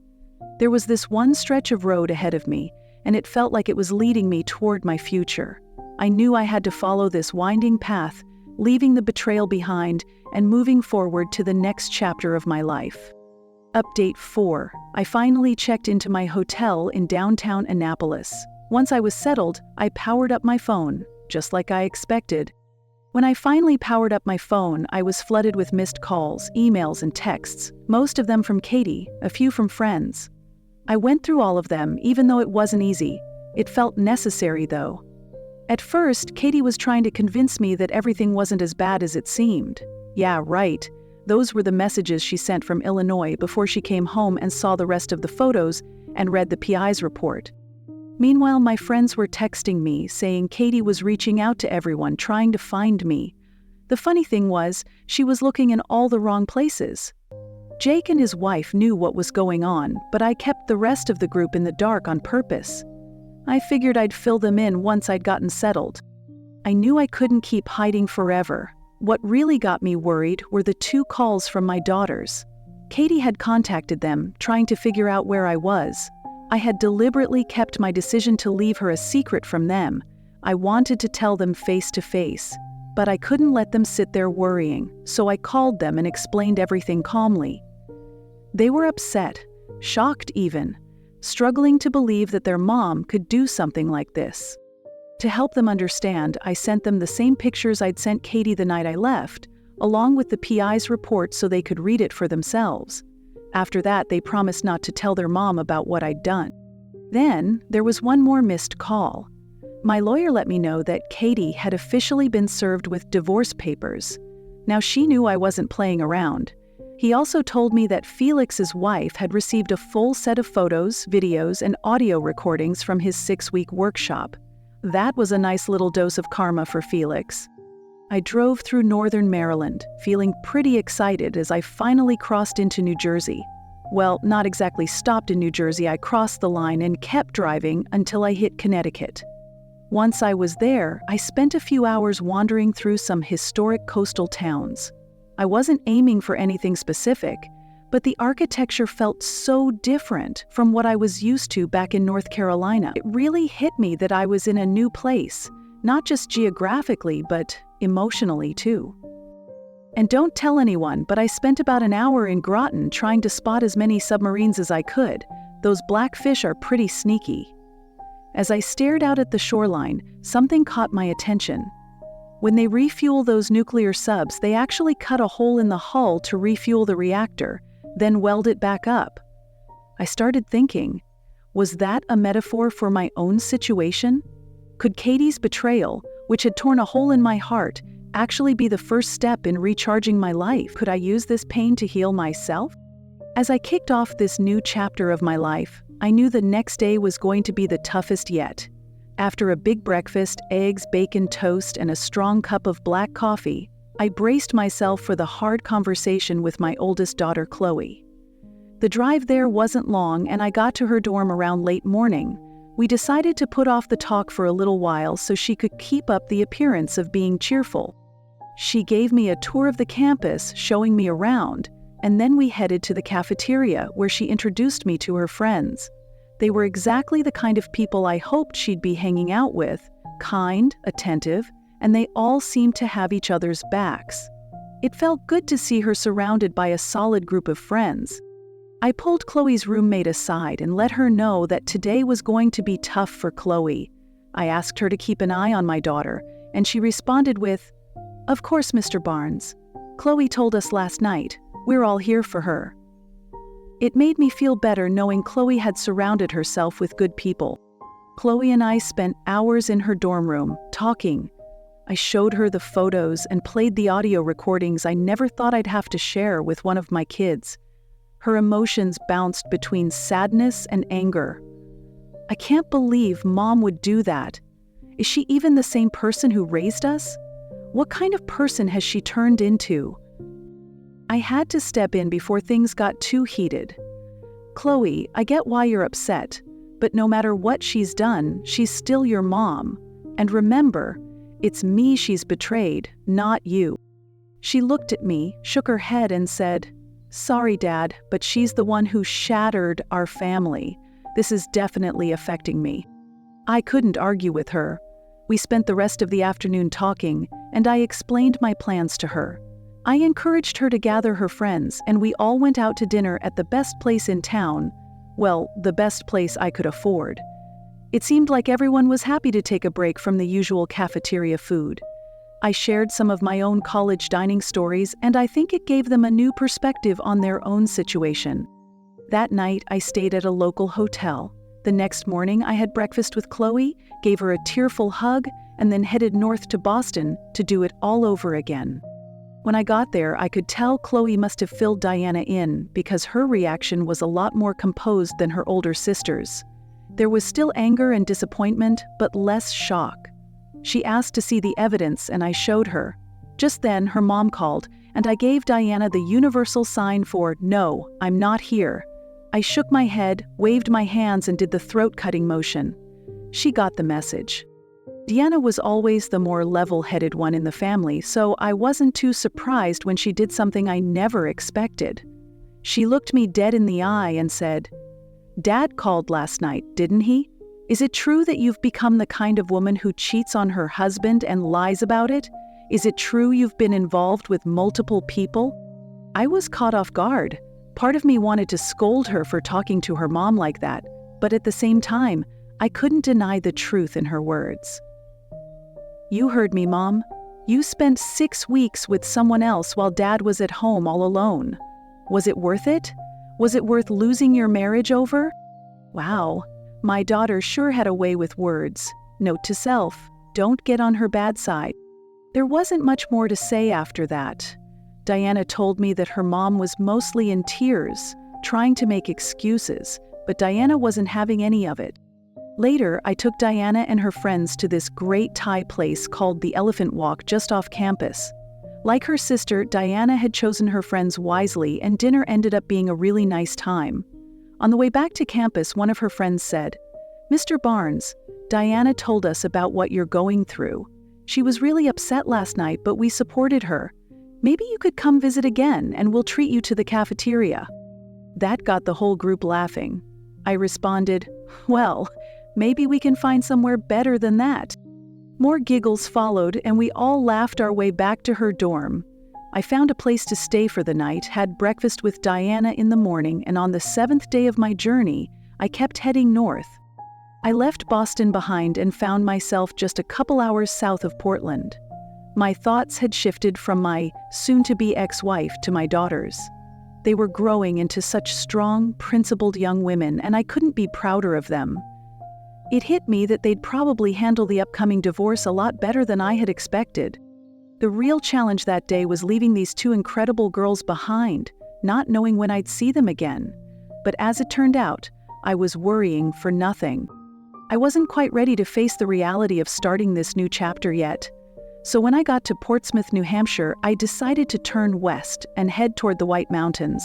There was this one stretch of road ahead of me, and it felt like it was leading me toward my future. I knew I had to follow this winding path, leaving the betrayal behind and moving forward to the next chapter of my life. Update 4. I finally checked into my hotel in downtown Annapolis. Once I was settled, I powered up my phone, just like I expected. When I finally powered up my phone, I was flooded with missed calls, emails, and texts, most of them from Katie, a few from friends. I went through all of them, even though it wasn't easy. It felt necessary, though. At first, Katie was trying to convince me that everything wasn't as bad as it seemed. Yeah, right. Those were the messages she sent from Illinois before she came home and saw the rest of the photos and read the PI's report. Meanwhile, my friends were texting me, saying Katie was reaching out to everyone, trying to find me. The funny thing was, she was looking in all the wrong places. Jake and his wife knew what was going on, but I kept the rest of the group in the dark on purpose. I figured I'd fill them in once I'd gotten settled. I knew I couldn't keep hiding forever. What really got me worried were the 2 calls from my daughters. Katie had contacted them, trying to figure out where I was. I had deliberately kept my decision to leave her a secret from them. I wanted to tell them face to face, but I couldn't let them sit there worrying, so I called them and explained everything calmly. They were upset, shocked even, struggling to believe that their mom could do something like this. To help them understand, I sent them the same pictures I'd sent Katie the night I left, along with the PI's report so they could read it for themselves. After that, they promised not to tell their mom about what I'd done. Then, there was one more missed call. My lawyer let me know that Katie had officially been served with divorce papers. Now she knew I wasn't playing around. He also told me that Felix's wife had received a full set of photos, videos, and audio recordings from his 6-week workshop. That was a nice little dose of karma for Felix. I drove through northern Maryland, feeling pretty excited as I finally crossed into New Jersey. Well, not exactly stopped in New Jersey, I crossed the line and kept driving until I hit Connecticut. Once I was there, I spent a few hours wandering through some historic coastal towns. I wasn't aiming for anything specific, but the architecture felt so different from what I was used to back in North Carolina. It really hit me that I was in a new place, not just geographically, but emotionally too. And don't tell anyone, but I spent about an hour in Groton trying to spot as many submarines as I could. Those black fish are pretty sneaky. As I stared out at the shoreline, something caught my attention. When they refuel those nuclear subs, they actually cut a hole in the hull to refuel the reactor, then weld it back up. I started thinking, was that a metaphor for my own situation? Could Katie's betrayal, which had torn a hole in my heart, actually be the first step in recharging my life? Could I use this pain to heal myself? As I kicked off this new chapter of my life, I knew the next day was going to be the toughest yet. After a big breakfast, eggs, bacon, toast, and a strong cup of black coffee, I braced myself for the hard conversation with my oldest daughter, Chloe. The drive there wasn't long, and I got to her dorm around late morning. We decided to put off the talk for a little while so she could keep up the appearance of being cheerful. She gave me a tour of the campus, showing me around, and then we headed to the cafeteria where she introduced me to her friends. They were exactly the kind of people I hoped she'd be hanging out with, kind, attentive, and they all seemed to have each other's backs. It felt good to see her surrounded by a solid group of friends. I pulled Chloe's roommate aside and let her know that today was going to be tough for Chloe. I asked her to keep an eye on my daughter, and she responded with, "Of course, Mr. Barnes. Chloe told us last night. We're all here for her." It made me feel better knowing Chloe had surrounded herself with good people. Chloe and I spent hours in her dorm room, talking. I showed her the photos and played the audio recordings I never thought I'd have to share with one of my kids. Her emotions bounced between sadness and anger. I can't believe Mom would do that. Is she even the same person who raised us? What kind of person has she turned into? I had to step in before things got too heated. "Chloe, I get why you're upset, but no matter what she's done, she's still your mom. And remember, it's me she's betrayed, not you." She looked at me, shook her head, and said, "Sorry, Dad, but she's the one who shattered our family. This is definitely affecting me." I couldn't argue with her. We spent the rest of the afternoon talking, and I explained my plans to her. I encouraged her to gather her friends, and we all went out to dinner at the best place in town. Well, the best place I could afford. It seemed like everyone was happy to take a break from the usual cafeteria food. I shared some of my own college dining stories, and I think it gave them a new perspective on their own situation. That night, I stayed at a local hotel. The next morning, I had breakfast with Chloe, gave her a tearful hug, and then headed north to Boston to do it all over again. When I got there, I could tell Chloe must have filled Diana in because her reaction was a lot more composed than her older sister's. There was still anger and disappointment, but less shock. She asked to see the evidence, and I showed her. Just then, her mom called, and I gave Diana the universal sign for, "No, I'm not here." I shook my head, waved my hands, and did the throat-cutting motion. She got the message. Diana was always the more level-headed one in the family, so I wasn't too surprised when she did something I never expected. She looked me dead in the eye and said, "Dad called last night, didn't he? Is it true that you've become the kind of woman who cheats on her husband and lies about it? Is it true you've been involved with multiple people?" I was caught off guard. Part of me wanted to scold her for talking to her mom like that, but at the same time, I couldn't deny the truth in her words. "You heard me, Mom. You spent 6 weeks with someone else while Dad was at home all alone. Was it worth it? Was it worth losing your marriage over?" Wow, my daughter sure had a way with words. Note to self, don't get on her bad side. There wasn't much more to say after that. Diana told me that her mom was mostly in tears, trying to make excuses, but Diana wasn't having any of it. Later, I took Diana and her friends to this great Thai place called the Elephant Walk just off campus. Like her sister, Diana had chosen her friends wisely, and dinner ended up being a really nice time. On the way back to campus, one of her friends said, "Mr. Barnes, Diana told us about what you're going through. She was really upset last night, but we supported her. Maybe you could come visit again, and we'll treat you to the cafeteria." That got the whole group laughing. I responded, "Well, maybe we can find somewhere better than that." More giggles followed, and we all laughed our way back to her dorm. I found a place to stay for the night, had breakfast with Diana in the morning, and on the 7th day of my journey, I kept heading north. I left Boston behind and found myself just a couple hours south of Portland. My thoughts had shifted from my soon-to-be ex-wife to my daughters. They were growing into such strong, principled young women, and I couldn't be prouder of them. It hit me that they'd probably handle the upcoming divorce a lot better than I had expected. The real challenge that day was leaving these 2 incredible girls behind, not knowing when I'd see them again. But as it turned out, I was worrying for nothing. I wasn't quite ready to face the reality of starting this new chapter yet. So when I got to Portsmouth, New Hampshire, I decided to turn west and head toward the White Mountains.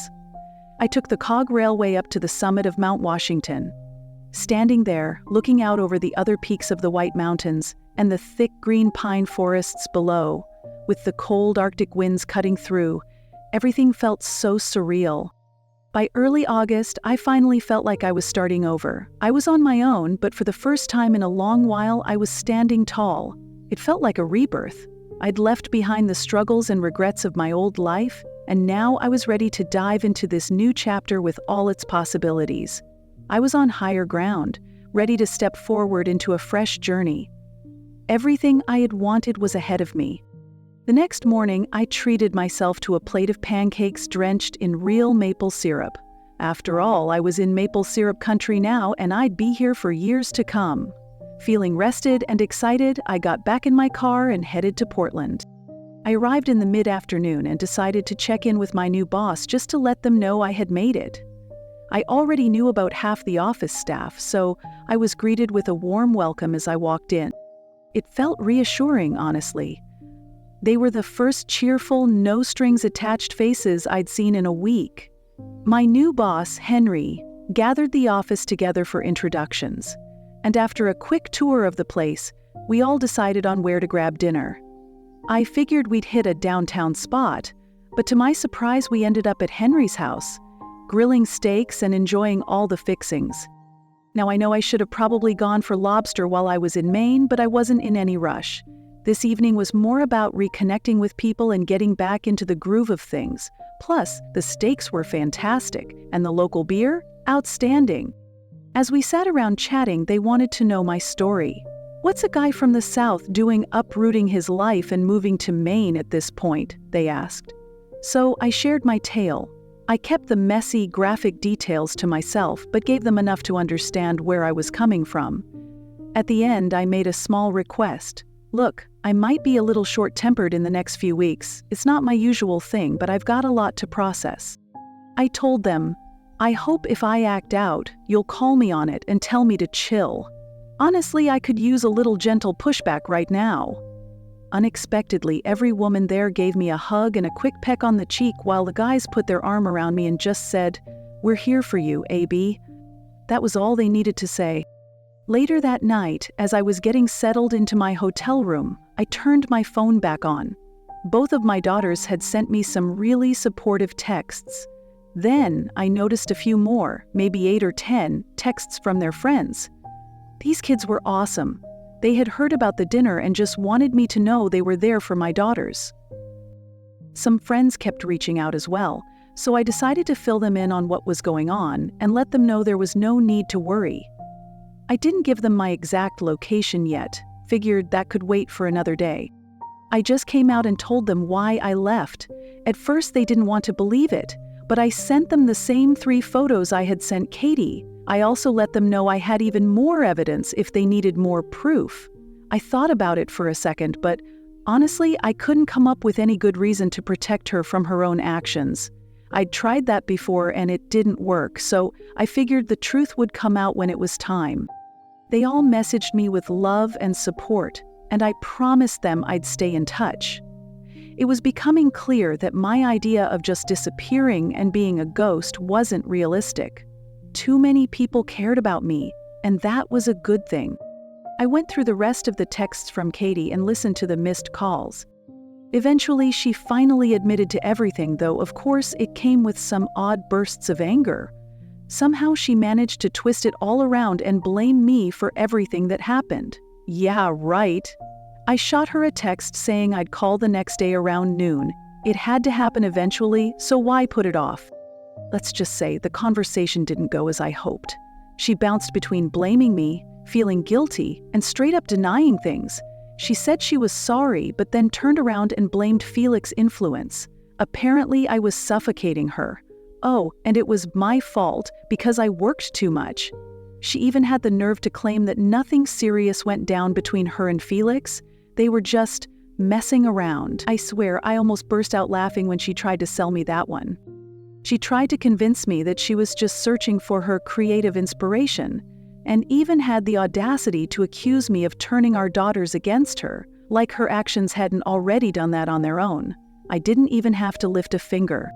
I took the Cog Railway up to the summit of Mount Washington. Standing there, looking out over the other peaks of the White Mountains and the thick green pine forests below, with the cold Arctic winds cutting through, everything felt so surreal. By early August, I finally felt like I was starting over. I was on my own, but for the first time in a long while, I was standing tall. It felt like a rebirth. I'd left behind the struggles and regrets of my old life, and now I was ready to dive into this new chapter with all its possibilities. I was on higher ground, ready to step forward into a fresh journey. Everything I had wanted was ahead of me. The next morning, I treated myself to a plate of pancakes drenched in real maple syrup. After all, I was in maple syrup country now, and I'd be here for years to come. Feeling rested and excited, I got back in my car and headed to Portland. I arrived in the mid-afternoon and decided to check in with my new boss just to let them know I had made it. I already knew about half the office staff, so I was greeted with a warm welcome as I walked in. It felt reassuring, honestly. They were the first cheerful, no-strings-attached faces I'd seen in a week. My new boss, Henry, gathered the office together for introductions, and after a quick tour of the place, we all decided on where to grab dinner. I figured we'd hit a downtown spot, but to my surprise we ended up at Henry's house, grilling steaks and enjoying all the fixings. Now I know I should have probably gone for lobster while I was in Maine, but I wasn't in any rush. This evening was more about reconnecting with people and getting back into the groove of things. Plus, the steaks were fantastic, and the local beer? Outstanding. As we sat around chatting, they wanted to know my story. What's a guy from the South doing uprooting his life and moving to Maine at this point? They asked. So I shared my tale. I kept the messy, graphic details to myself, but gave them enough to understand where I was coming from. At the end, I made a small request. Look, I might be a little short-tempered in the next few weeks. It's not my usual thing, but I've got a lot to process. I told them, I hope if I act out, you'll call me on it and tell me to chill. Honestly, I could use a little gentle pushback right now. Unexpectedly, every woman there gave me a hug and a quick peck on the cheek while the guys put their arm around me and just said, "We're here for you, AB." That was all they needed to say. Later that night, as I was getting settled into my hotel room, I turned my phone back on. Both of my daughters had sent me some really supportive texts. Then I noticed a few more, maybe 8 or 10, texts from their friends. These kids were awesome. They had heard about the dinner and just wanted me to know they were there for my daughters. Some friends kept reaching out as well, so I decided to fill them in on what was going on and let them know there was no need to worry. I didn't give them my exact location yet, figured that could wait for another day. I just came out and told them why I left. At first they didn't want to believe it, but I sent them the same 3 photos I had sent Katie. I also let them know I had even more evidence if they needed more proof. I thought about it for a second, but honestly, I couldn't come up with any good reason to protect her from her own actions. I'd tried that before and it didn't work, so I figured the truth would come out when it was time. They all messaged me with love and support, and I promised them I'd stay in touch. It was becoming clear that my idea of just disappearing and being a ghost wasn't realistic. Too many people cared about me, and that was a good thing. I went through the rest of the texts from Katie and listened to the missed calls. Eventually, she finally admitted to everything, though of course it came with some odd bursts of anger. Somehow she managed to twist it all around and blame me for everything that happened. Yeah, right. I shot her a text saying I'd call the next day around noon. It had to happen eventually, so why put it off? Let's just say the conversation didn't go as I hoped. She bounced between blaming me, feeling guilty, and straight up denying things. She said she was sorry, but then turned around and blamed Felix's influence. Apparently, I was suffocating her. Oh, and it was my fault because I worked too much. She even had the nerve to claim that nothing serious went down between her and Felix. They were just messing around. I swear, I almost burst out laughing when she tried to sell me that one. She tried to convince me that she was just searching for her creative inspiration, and even had the audacity to accuse me of turning our daughters against her, like her actions hadn't already done that on their own. I didn't even have to lift a finger.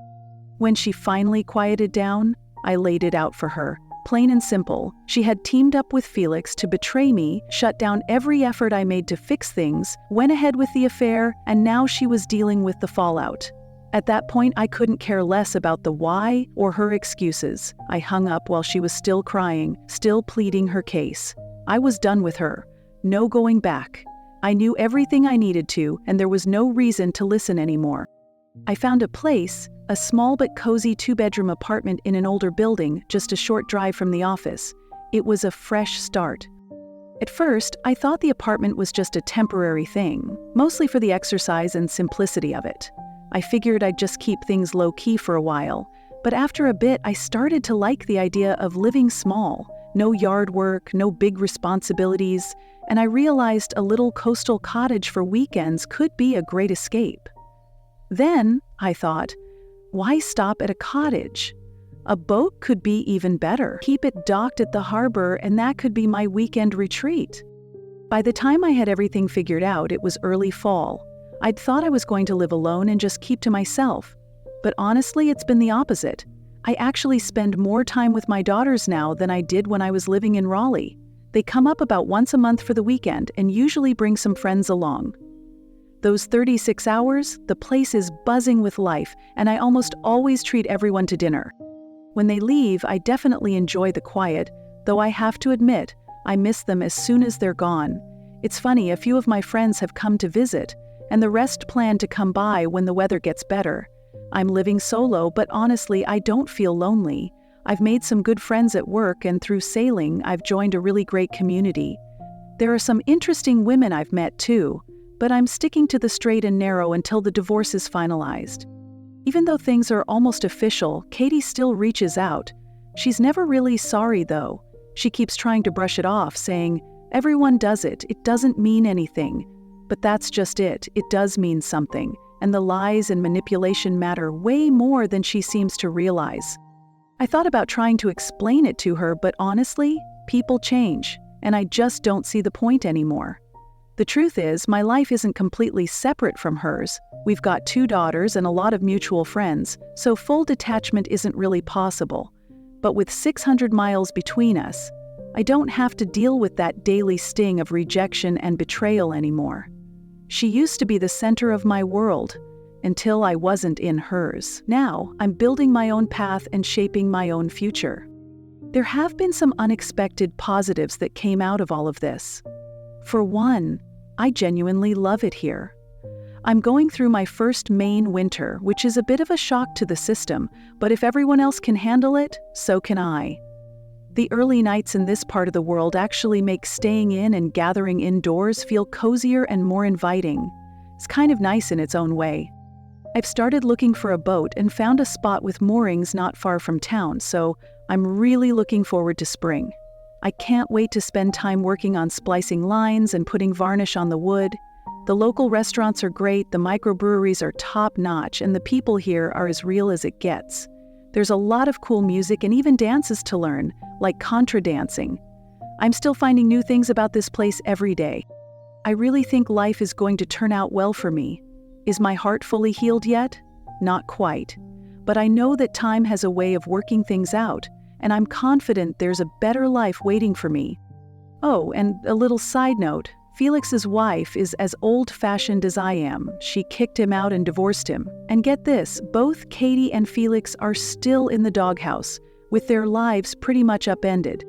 When she finally quieted down, I laid it out for her. Plain and simple, she had teamed up with Felix to betray me, shut down every effort I made to fix things, went ahead with the affair, and now she was dealing with the fallout. At that point, I couldn't care less about the why or her excuses. I hung up while she was still crying, still pleading her case. I was done with her. No going back. I knew everything I needed to, and there was no reason to listen anymore. I found a place, a small but cozy 2-bedroom apartment in an older building, just a short drive from the office. It was a fresh start. At first, I thought the apartment was just a temporary thing, mostly for the exercise and simplicity of it. I figured I'd just keep things low-key for a while, but after a bit I started to like the idea of living small. No yard work, no big responsibilities, and I realized a little coastal cottage for weekends could be a great escape. Then, I thought, why stop at a cottage? A boat could be even better. Keep it docked at the harbor, and that could be my weekend retreat. By the time I had everything figured out, it was early fall. I'd thought I was going to live alone and just keep to myself. But honestly, it's been the opposite. I actually spend more time with my daughters now than I did when I was living in Raleigh. They come up about once a month for the weekend and usually bring some friends along. Those 36 hours, the place is buzzing with life, and I almost always treat everyone to dinner. When they leave, I definitely enjoy the quiet, though I have to admit, I miss them as soon as they're gone. It's funny, a few of my friends have come to visit, and the rest plan to come by when the weather gets better. I'm living solo, but honestly, I don't feel lonely. I've made some good friends at work, and through sailing, I've joined a really great community. There are some interesting women I've met too, but I'm sticking to the straight and narrow until the divorce is finalized. Even though things are almost official, Katie still reaches out. She's never really sorry though. She keeps trying to brush it off, saying, "Everyone does it, it doesn't mean anything." But that's just it does mean something, and the lies and manipulation matter way more than she seems to realize. I thought about trying to explain it to her, but honestly, people change, and I just don't see the point anymore. The truth is, my life isn't completely separate from hers. We've got 2 daughters and a lot of mutual friends, so full detachment isn't really possible. But with 600 miles between us, I don't have to deal with that daily sting of rejection and betrayal anymore. She used to be the center of my world, until I wasn't in hers. Now, I'm building my own path and shaping my own future. There have been some unexpected positives that came out of all of this. For one, I genuinely love it here. I'm going through my first Maine winter, which is a bit of a shock to the system, but if everyone else can handle it, so can I. The early nights in this part of the world actually make staying in and gathering indoors feel cozier and more inviting. It's kind of nice in its own way. I've started looking for a boat and found a spot with moorings not far from town, so I'm really looking forward to spring. I can't wait to spend time working on splicing lines and putting varnish on the wood. The local restaurants are great, the microbreweries are top-notch, and the people here are as real as it gets. There's a lot of cool music and even dances to learn, like contra dancing. I'm still finding new things about this place every day. I really think life is going to turn out well for me. Is my heart fully healed yet? Not quite. But I know that time has a way of working things out, and I'm confident there's a better life waiting for me. Oh, and a little side note, Felix's wife is as old-fashioned as I am. She kicked him out and divorced him. And get this, both Katie and Felix are still in the doghouse, with their lives pretty much upended.